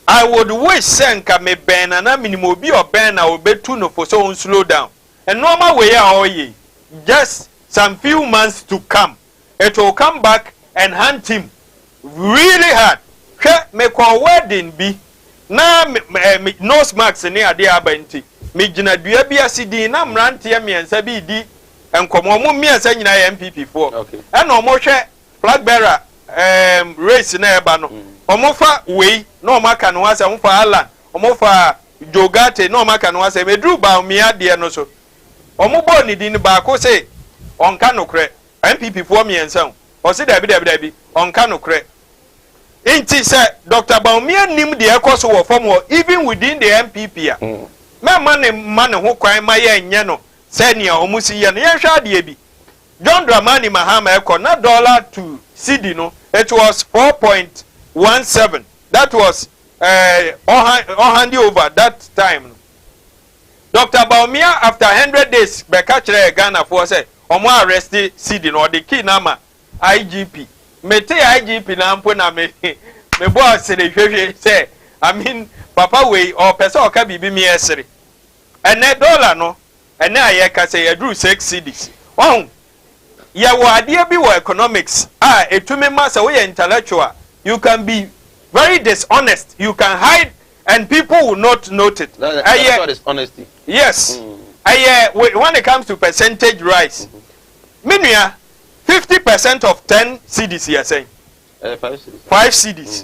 I would wish Senka me ben and I mean, be or ben, I will bet to for so slow down. And normal way are ye. Just some few months to come. It will come back and hunt him really hard. Me kwa wedding be na nose marks ni ade abanti me gina dua bia sidi na mrante ya miensa bi di enkomo mu miensa nyina ya MPP4 e na omo hwe flag bearer race na eba no omo fa wei na omo aka no asa omo fa Alan omo fa Jogate na omo aka no asa medru ba omia de no so omo bo ni di ni ba ko se onka no kre MPP4 miensa o se dabi onka no kre. Inti say Dr. Baumia nim the ekoso wo form even within the MPP a. Me man ho kwan ma ye nye no say nia omusi ye no ye hwa de bi. John Dramani Mahama eko na dollar to CD no it was 4.17. That was handy over that time. Dr. Baumia after 100 days be catch Ghana for say omo arrest CD no the key nama IGP. Mete IGP na mpo na me boss say hwehwe say I mean papa we or person o ka bibi mi esere ene dollar no ene aye ka say yadru 6 cedis oh ya wo ade bi wo economics etumi ma say we intellectual you can be very dishonest you can hide and people will not note it that's what is honesty yes when it comes to percentage rise minua 50% of 10 CDs you are saying 5 CDs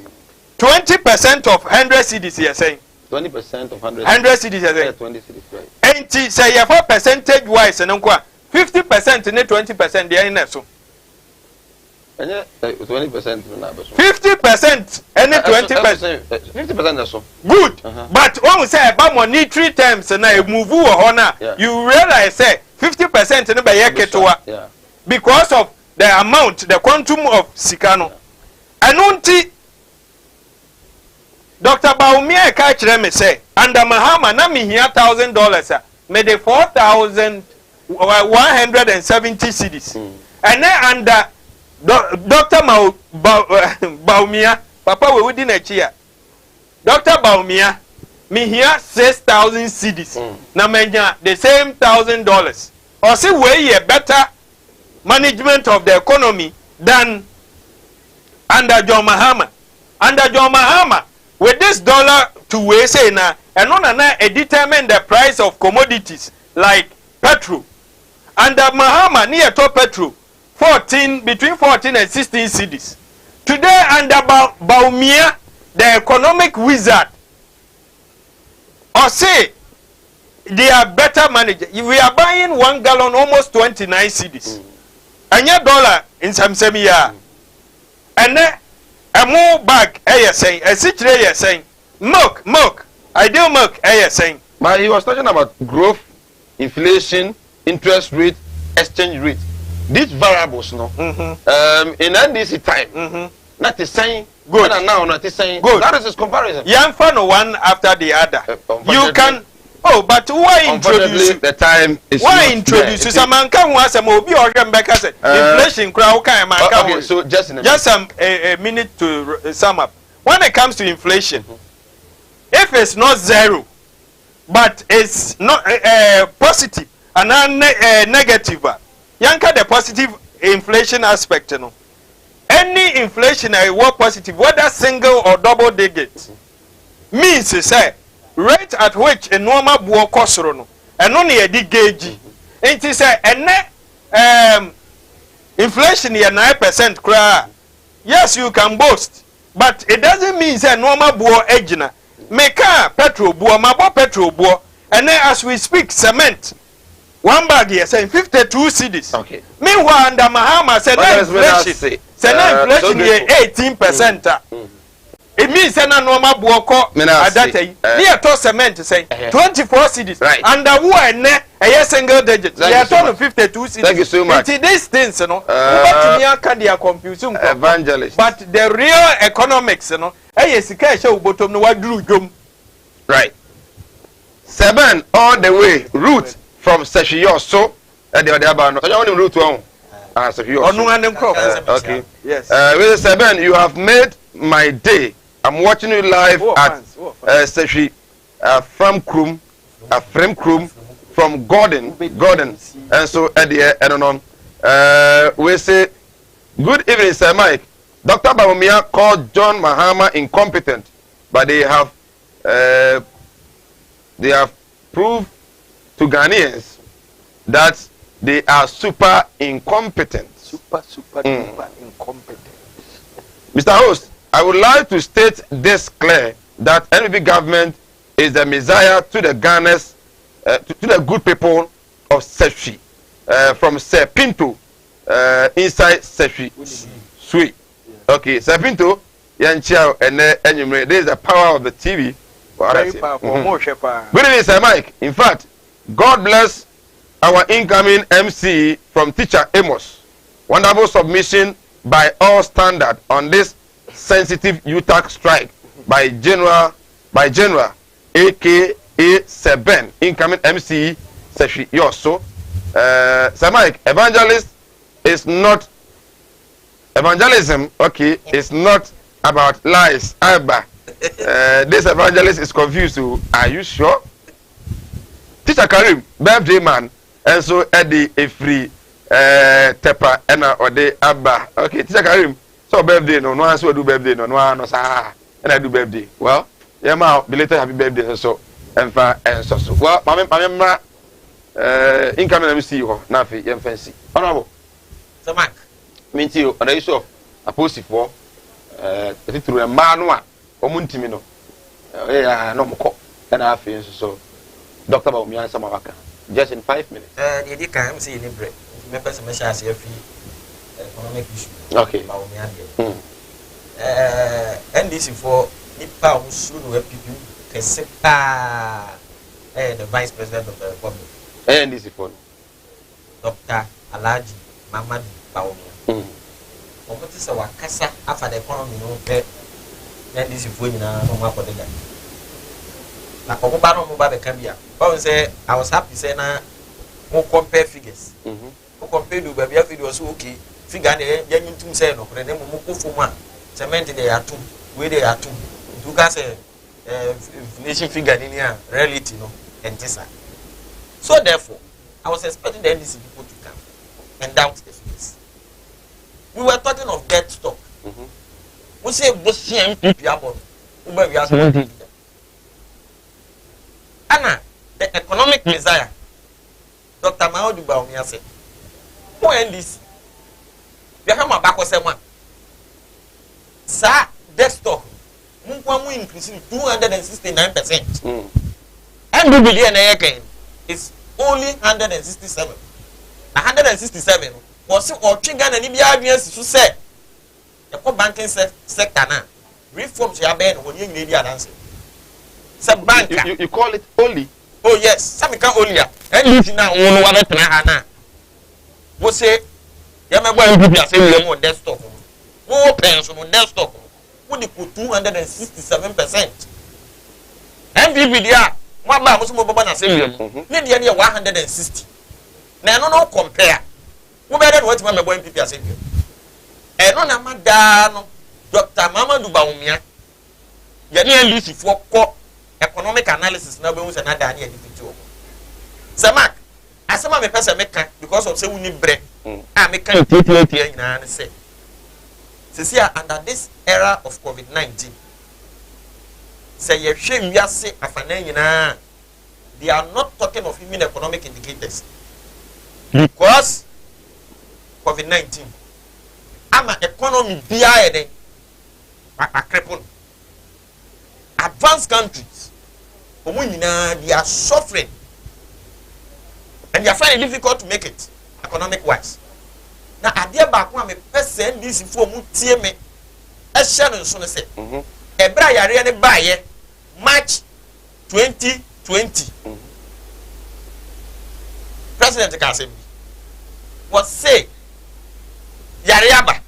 20% of 100 CDs you are saying 20% of 100 CDs you are saying 20 CDs right and say you for percentage wise and 50% and 20% they are in so 20% 50% and 20% 50% so good but when say about money 3 times and I move you realize say 50% and by yeah because of the amount, the quantum of Sikano. And unti Dr. Baumia catch me say, under Mahama, na me here $1,000, made the 4,170 cedis. And then under Dr. Baumia, Papa, we wouldn't a cheer. Dr. Baumia, me here 6,000 cedis. Na menya the same $1,000. Or say, way better management of the economy than under John Mahama. Under John Mahama, with this dollar to we say now, and on determine the price of commodities like petrol. Under Mahama, near top petrol, between 14 and 16 cedis. Today, under Baumia, the economic wizard, or say they are better managed. We are buying 1 gallon almost 29 cedis. And your dollar nsamsam ya ene emo bag saying a sitre saying milk ideal milk saying. But he was talking about growth, inflation, interest rate, exchange rate. These variables, no. In NDC time, not the same. Good. And now not the same. Good. That is his comparison. Young fan one after the other. You can. Oh, but why introduce the time is why introduce some man can was a mobile or inflation crowd can okay, so just a minute to sum up. When it comes to inflation, if it's not zero, but it's not positive and negative, yanka the positive inflation aspect, you know. Any inflation I work positive, whether single or double digit, means to say rate at which a normal buo kosoro no and only a gauge. It is inflation here 9% cry. Yes, you can boast, but it doesn't mean say normal buo ejina. Meka petrol buo, mabo petrol buo, and then as we speak, cement. One bag here saying 52 cedis. Okay. Meanwhile, under Mahama said inflation. Inflation here 18%. It means that normal buoko at that time. Near to cement say 24 cedis. Right. And the one a single digit. They are told 52 cedis. Thank you so much. It's these things, you know. But me can they are confusing. Evangelist. But the real economics, you know. Yes, show bottom no what do. Right. 7 all the way route from Seshiyo so at the other about no. So route 1. Seshiyo. Okay. Yes. With 7 you have made my day. I'm watching you live at Seshi from Krum, from Gordon, and so at the end we say good evening, Sir Mike. Dr. Bawumia called John Mahama incompetent, but they have proved to Ghanaians that they are super incompetent. Super incompetent. Mr. Host, I would like to state this clear that NPP government is the messiah to the Ghanaians, to the good people of Seshi, from Sepinto inside Seshi. Sweet. Okay, Sepinto, Yanchao, and this is the power of the TV. Very powerful. Good evening, Sir Mike. In fact, God bless our incoming MC from Teacher Amos. Wonderful submission by all standard on this sensitive UTAC strike by General aka Seben, incoming MC Seshi Yoso. Sir Mike, evangelism, okay, is not about lies. This evangelist is confused. Are you sure? Teacher Karim, birthday man, and so Eddie a free Tepa Ena or de Abba. Okay, Teacher Karim. So birthday no answer do birthday no sa and I do birthday. Well, yeah ma belated happy birthday so and so. Well, my incoming MC ho na fe yem fancy. Honorable. So Mark. Minti you and I so apostle for through a man a omuntimi no. No mo and I feel so. Dr. Bawumia Samawaka. Just in 5 minutes. The Dika MC in break. Me person me share say economic issue. Okay. NDC for Nipa Usuru PPU Kesepa the Vice President of the Republic. NDC for Dr. Alaji Mamadu Bawumia. Omote se wakasa afa the economy no pe NDC for nyina no ma kodega. Na omoba no moba be ka bia. Why say I was happy say na mo compare figures. Compare do baby figure was okay. Figure na yan tum say no kore dem mo ko foma cement dey atum we dey atum you can say inflation figure in here reality no entisa. So therefore I was expecting the NDC people to come and doubt the figures. We were talking of debt stock. We say Bosian people we are Anna the economic messiah Dr. Mahmoud Bawumia said who NDC you have my back or someone. Sir, desktop. Mukwamu increasing 269%. And billion again is only 167. 167 was or trigger and be obvious to say the banking sector now. Reforms your bed when you need your answer. Some bank you call it only. Oh yes, some can only and you now one other than we say Yamaboy people say we desktop. More pens on desktop. Would you put 267%? MPP there, one bar was more than a same. Maybe 160. Now no compare. Who better what my boy people say? And on a madano, Dr. Mama Dubaumia. Yanni Lucy for economic analysis now was another individual. Samak, as some of person make because of say we need bread. I make kind of here and say. See, under this era of COVID-19, say you shame we are say afanena. They are not talking of even economic indicators because COVID-19. I'm an economy behind a cripple. Advanced countries, they are suffering and they are finding it difficult to make it economic wise. Now, I dear back one person this for mutie me a shadow so say. Ebra yare ne buy March 2020. President Kasem was say yare aba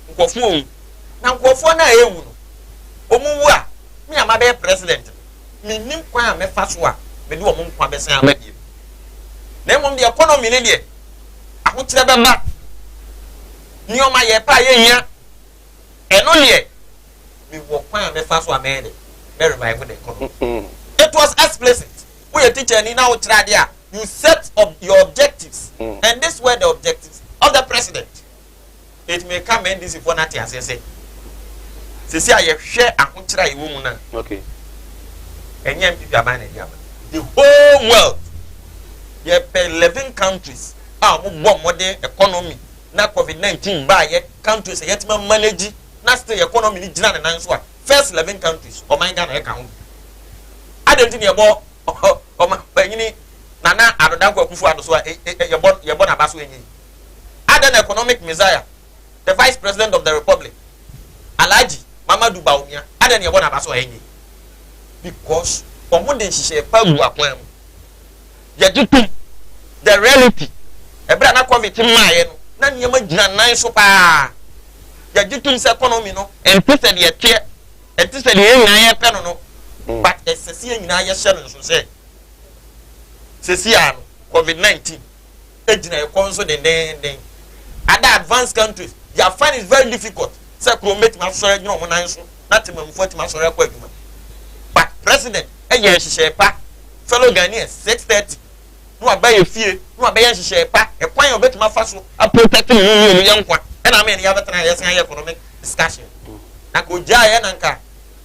nkofo na nkofo na ewu no omuwu a me amabe president me nim kwa me fa so a me de omo nkwa besan amadi na mom the economy ne de ahokyere beba ni o ma ye pa ye hia eno le me wo kwa me fa so amede me revive the economy. It was explicit. We a teacher ni na o try there. You set up your objectives and this were the objectives of the president. It may come in this for nothing as say. See I share ahokyere e wo mu na. Okay. Enyem people aban e dia. The whole world. There are 11 countries. Mo modern economy. Na COVID-19 ba ye countries yet manage na still economy ni gina na nso a first 11 countries o man Ghana e ka ho. Adenti ne ebo o ma panyini nana adodanko akufu ado so ye bo na baso enyi. Adan economic messiah, the vice president of the republic, Alhaji Mamadu Bawumia, adan ye bo na baso enyi. Because omo den hihye pa gu akwan mu. Ye jitum the reality. Ebra na COVID maaye no na nyema gina nan so pa. Ya jitum se economy no entese de etie entese de nyina ye pe no but esese nyina ye hye no so se sesia COVID-19 ejina ye konso den other advanced countries their find is very difficult say ko make ma so nyina mo nan so na temamfo ti ma so rekwa adwuma but president eye hye pa fellow Ghanaians 630 no abaye fie no abaye hye pa e kwan obetuma fa so a protect me no ye nkwa and I mean ya betana yes an economic discussion na ko ja ye nanka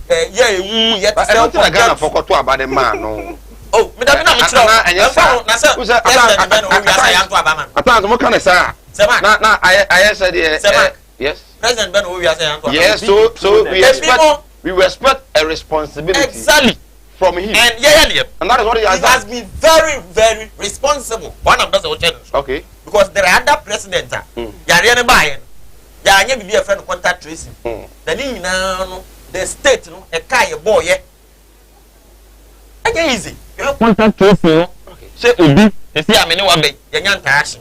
ye ewu ye te self for Ghana for to abade man no oh me da me na me tro na say president ben o wi asa ya nto abama atan mo kan say na I said yes president ben o wi asa ya nto abama yes so we respect a responsibility exactly from him and and that is what he has been very very responsible one of those channels okay because there are other presidents yare ne buy ya anya bibi e friend contact tracing the ni na no the state no e kai boy ye anya easy contact tracing okay say obi e see amene wa be ya nya ntaashe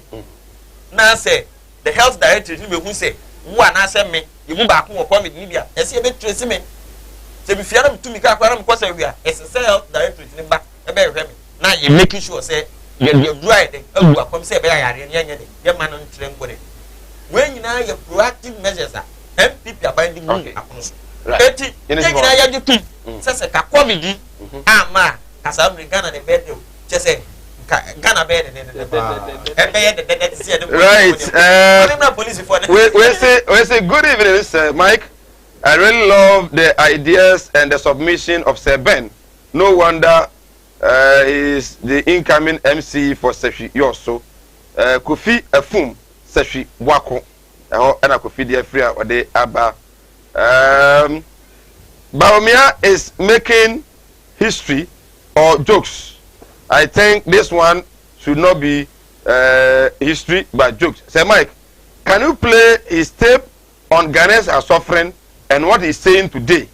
na say the health director ni be hu say wo ana say me you mu ba ko wo covid ni bia e say e be trace me say be fiara me tumi ka kwara me kwasa wi a e say health director ni ba e be hwe me na you making sure say you dry the agu akom say be yare ni anya de ye man no ntre ngore when you na your proactive measures are MPP abinding akono eti nyina ya jitu sese ka covid ama kasa Ghana ne bed chese Ghana bed right we say good evening sir Mike. I really love the ideas and the submission of Sir Ben. No wonder he's the incoming MC for Sefi Yoso. Kofi Efum Sefi Wako. And a Kofi de Free or de Abba. Bawumia is making history or jokes. I think this one should not be history but jokes. Sir Mike, can you play his tape on Ghanaians are suffering and what he's saying today?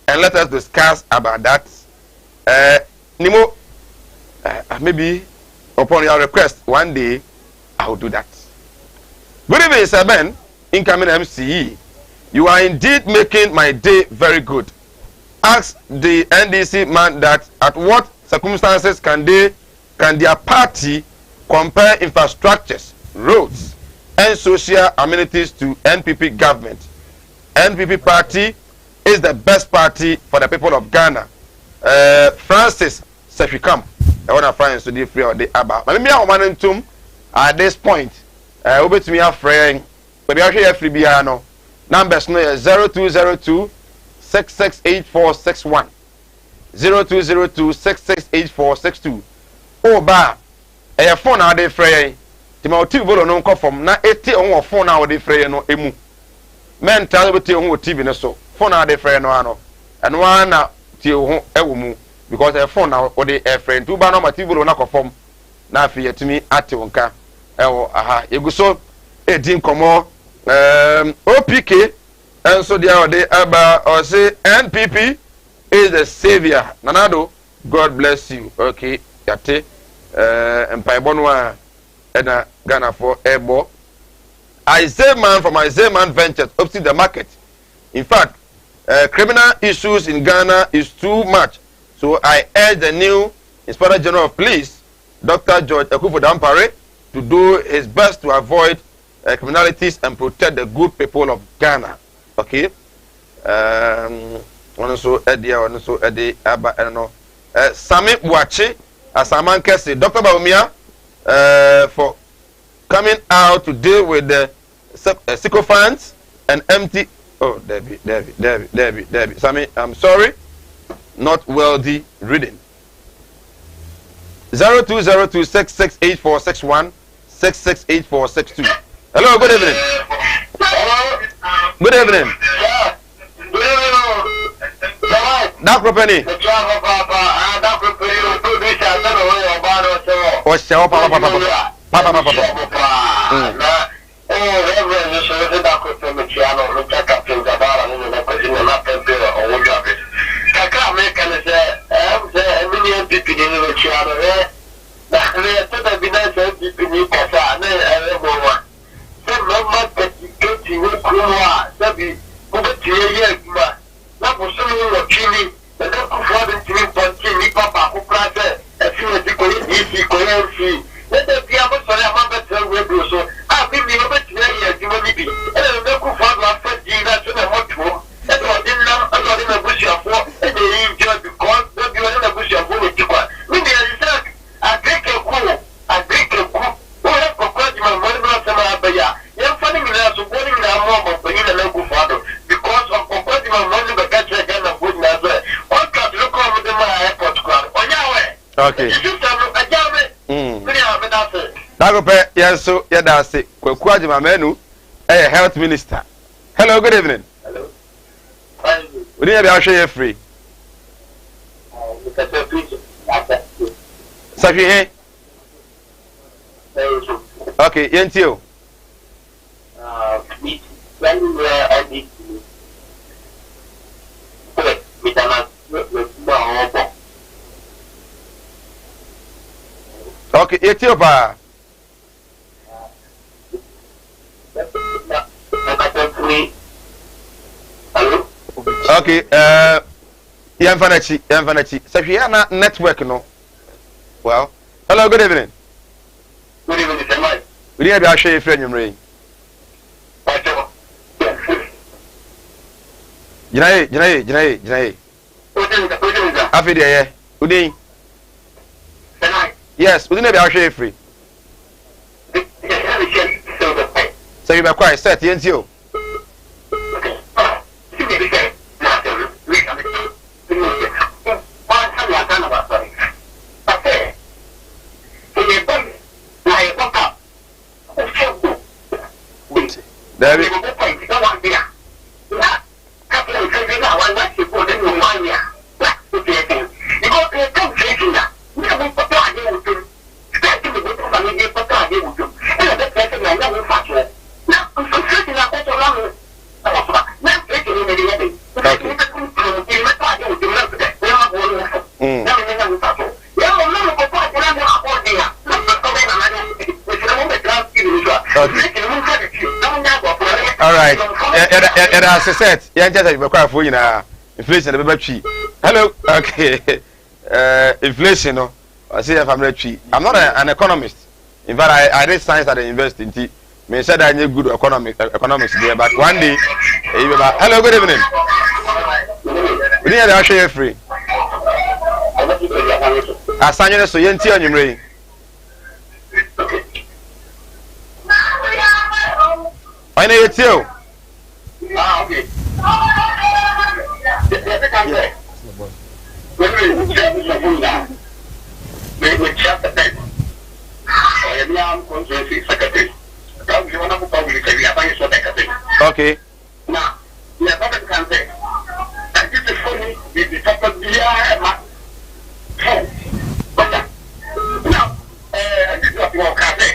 And let us discuss about that. Nimo, maybe upon your request, one day I will do that. Good evening, Sir Ben, incoming MCE. You are indeed making my day very good. Ask the NDC man that at what circumstances can their party compare infrastructures, roads, and social amenities to NPP government. NPP party is the best party for the people of Ghana. Francis Sefikam, I want to find so the free or the Abba. Maybe I want to at this point. Over to me a friend. But I hear free piano. Numbers no 0202 668461 0202 668462. Oh ba, a phone out there free. The motive will no come from na 80 on phone out there free no emu. Men tell me to on TV no so. Phone out there free no ano. And one na to ewumu because a phone now or the friend. Two ba no motive will not conform. Na fi to me at onka. Ewo aha. You so e din komo OPK and so they about or say NPP is the savior. Nanado, God bless you. Okay, yate Empire Bonwa and Ghana for Ebo. Isaiah Man from Isaiah Man Ventures up to the market. In fact, criminal issues in Ghana is too much. So I urge the new Inspector General of Police, Dr. George Akufo-Dampare, to do his best to avoid criminalities and protect the good people of Ghana. Okay. Also Eddie Abba, I don't know. Sami Wachi, Asaman Kesi, Dr. Baumia, for coming out to deal with the sycophants and empty. Oh, Debbie. Sami, I'm sorry. Not wealthy reading. 0202668461 668462. Hello, good evening. Good evening. Dr. Penny. Oh, show Papa. Okay. Yes, so yeah, that's it. Kwekwaji Mamenu, health minister. Hello, good evening. Hello. We need to be free. Safi, okay, Yentio. Okay, Ethiopia. Okay, Yanfanachi. So if you have a network, no. Well, hello, good evening. Good evening, sir. We need to show you a friend, Ray. Jinae. Afide, Udin. Yes, we need to show you free. So you are quite set, yes, you. David. right. Yeah, as I said, yeah, just like require for you now. Inflation, the baby tree. Hello, okay. Inflation, no. I say if I'm a tree. I'm not an economist. In fact, I read science at the university. Me said I need good economics there, but one day, hello, good evening. We need to show you free. I sign you so you ain't on your ring. I know it's you. Okay. Okay. Now, we are not can say. And this is funny. This is top of the year. Now, this is what you can say.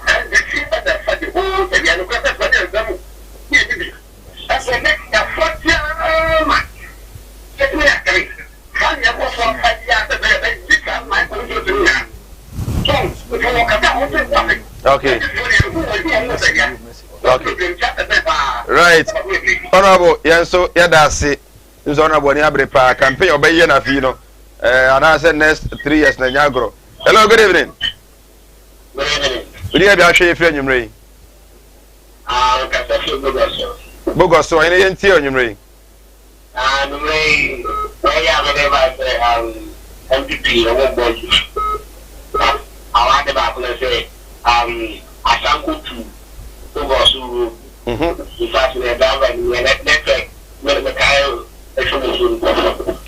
And the sheep at the whole, and the other question for them. That's the next 40 months. Get me a case. Can you go for 5 years? This is my position. Okay. Okay. Right. Honorable, yeah, so yeah, that's it. It's honorable. Yeah, campaign obey you na fino. And I said next 3 years na nyagro. Hello, good evening. Good evening. Good evening. I show you friend Yumri. Bogoso, any NT on Yumri. MPP, I want to say, I can't go to Bogoso. In fact, we are down and we are network.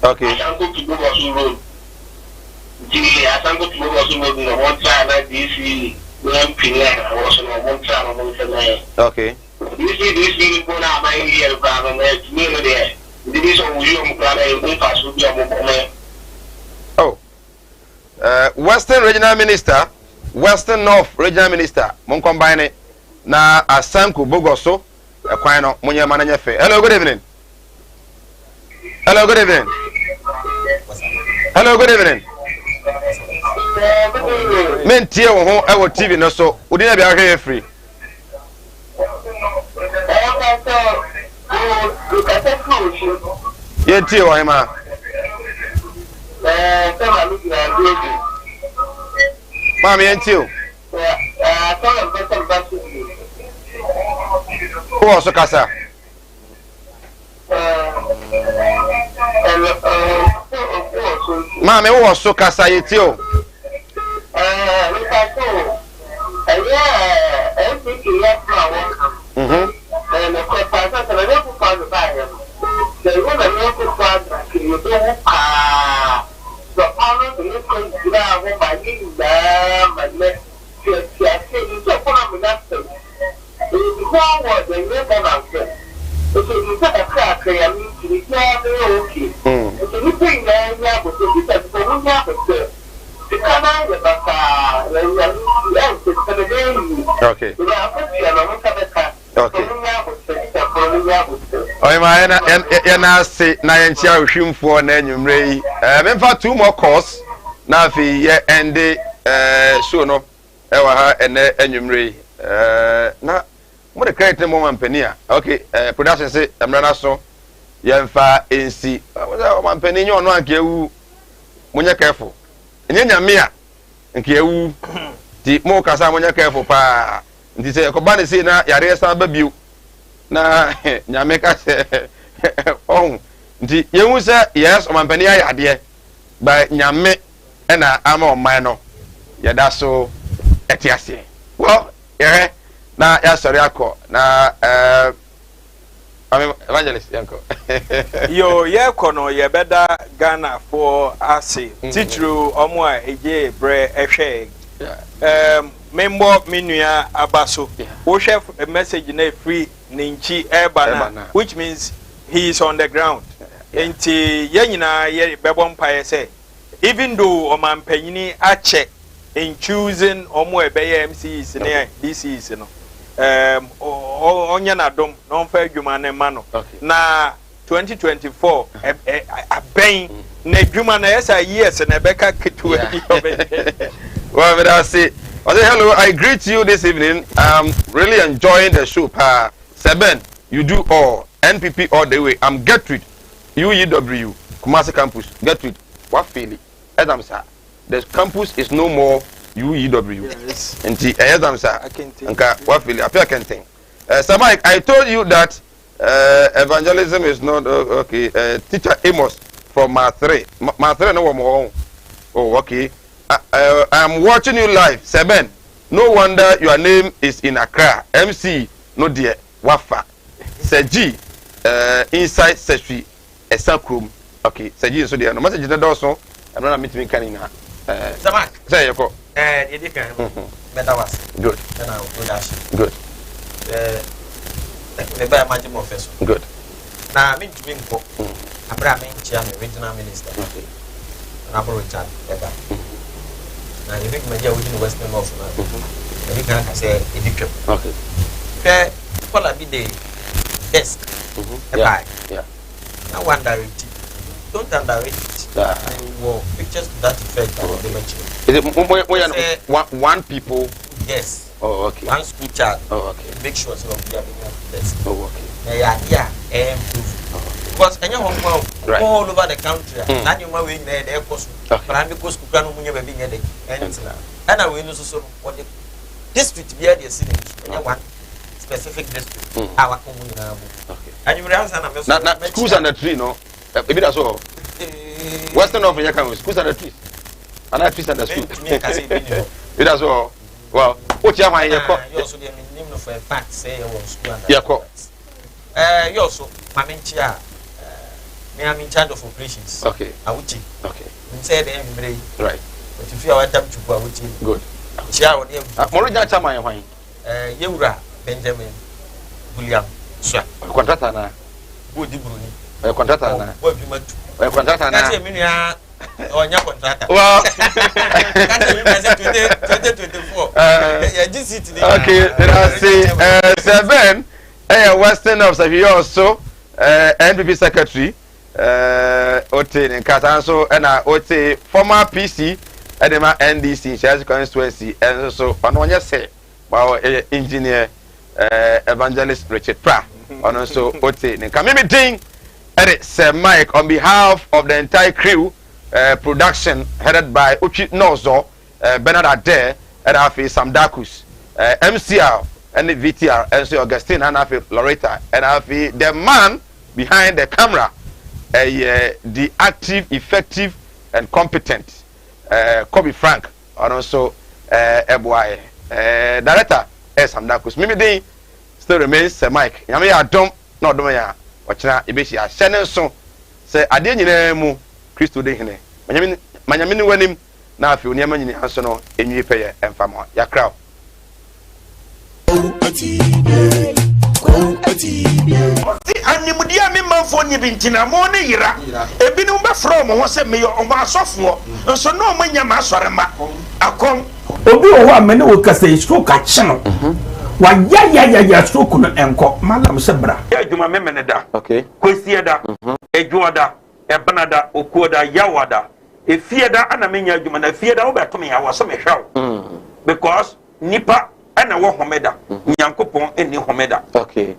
Okay. I can't go to Bogoso Road. I can't go to Bogoso Road in one time like this. Okay. You see this really go now my India government, there. This on you Oh. Western Regional Minister, Western North Regional Minister, mon combine na Asanku Bogoso, Aquino, Munya Mananya Fe. Hello, good evening. Hello, good evening. Hello, good evening. Men tear on our TV no so would never be here free. Yeah, tear on him. Mammy and you. Who also casa? Mammy, who was so casa you? Okay. Okay. Oh, my, say, Nine Shim for Nanyum Ray. For 2 more course. Now, and the Suno, Ewa, and Nanyum Ray. Now, what a great moment, Penia. Okay, production say, I'm not so. Yamfa NC. One penny on one gew. When you're careful. And then Yamia. And Kiu. The more Casa when you're careful, pa. This is a Kobani say na Yaresa baby. Na Yameka say, oh, the you say yes, or Mampania idea by Yame and I'm on mine. Yeah, that's so etiasi. Well, yeah, na ya sorry ako na I'm evangelist yanko. Yo, yeah, kono ye better Ghana for ase. Titru omwa eje bre ehwe. Member minua abaso. Wo chef a message na free ninchi ebana, which means he is on the ground. Enti ye nyina ye bebo mpaye say even though omampanyini ache in choosing omo ebeye MCs ne DCs no. Onya na dom no fa adwuma ne ma no na 2024 aben na adwuma na yesa years na beka ketu adi obede well, but I say Hello, I greet you this evening. I'm really enjoying the show. Seven, you do all. NPP all the way. I'm Gertrude. UEW. Kumasi campus. Gertrude. What feeling? Adam sir. The campus is no more UEW. Yes. And Adam sir. I can think. What feeling? I can think. Sir Mike, I told you that evangelism is not okay. Teacher Amos from Mathre. Mathre no more. Oh, okay. I'm watching you live. Seven. No wonder your name is in Accra. MC. No dear. Wafa. Seji. Inside Seswi. Esakrum. Okay. Seji so dear. No matter you also. I'm not meeting Kanina. Samak. Say you go. You can. Better was. Good. Then I will do that. Good. The bear magic professor. Good. Now I mean to me, Abraham Chairman, regional minister. Okay. I'm Richard. Now you think my dear within Western North. You can say education. Okay. Okay. What I be the desk. Yeah. Now one direct. Don't underrate it. Well, pictures to that effect. Is it one people? Yes. Oh, okay. One school child. Oh, okay. Make sure so we are being this. Oh, okay. Yeah, because any home right. all over the country, and you might there, their cost. But I'm because you can't move being headache. And I will also what the district be at the city. One specific district. Our community. Okay. And you will answer not schools under tree, no? Maybe that's all. Western of Yakan schools under trees. And I trees under school. That's all. Well, what you have you also the name of a fact say I was school and you also Maminchia me I'm in charge of operations. Okay. Awuchi. Okay. You say the embrace. Right. But if you are time to go awuchi. Good. Chia on them. Morijan Chama wine. Yewura Benjamin William Sir. Contractor na. Good Bruni. A contractor na. What you meant? A contractor na. On your contractor. Well, okay, then I say 7 Western of Savio also NPP secretary Ote in Katanso and Ote former PC Edema NDC Shares constituency and also on one say our engineer evangelist Richard Pra and also Ote in community edit Sir Mike on behalf of the entire crew. Production headed by Uchi Nozo, Bernard Adair, and Afi Samdakus, MCR, and the VTR, and so Augustine, and Afi Loretta, and Afi the man behind the camera, the active, effective, and competent Kobe Frank, and also Ebwai, Director, Samdakus. Mimi still remains Sir Mike. Yamia don't not do ya, watching Ibishia, Shannon so say, I didn't know. Christo de hene manyamini wanim na afi oniama nyini hanso no enwi peye emfamo ya crowd animdia me manfo ni bintina mo ne yira ebinu be from ho se me yo o ma asofo nso no manya ma asore ma akom obi o ho amene wo kasa isko ka chino wa ya stroke no enko malam se bra ya djuma memene da okay kwesi da ejuoda ebanada okuoda yawada efieda ana menya adwuma na efieda wo beto me yawo so me hwaw because nipa ana wo homeda nyankopon eni homeda okay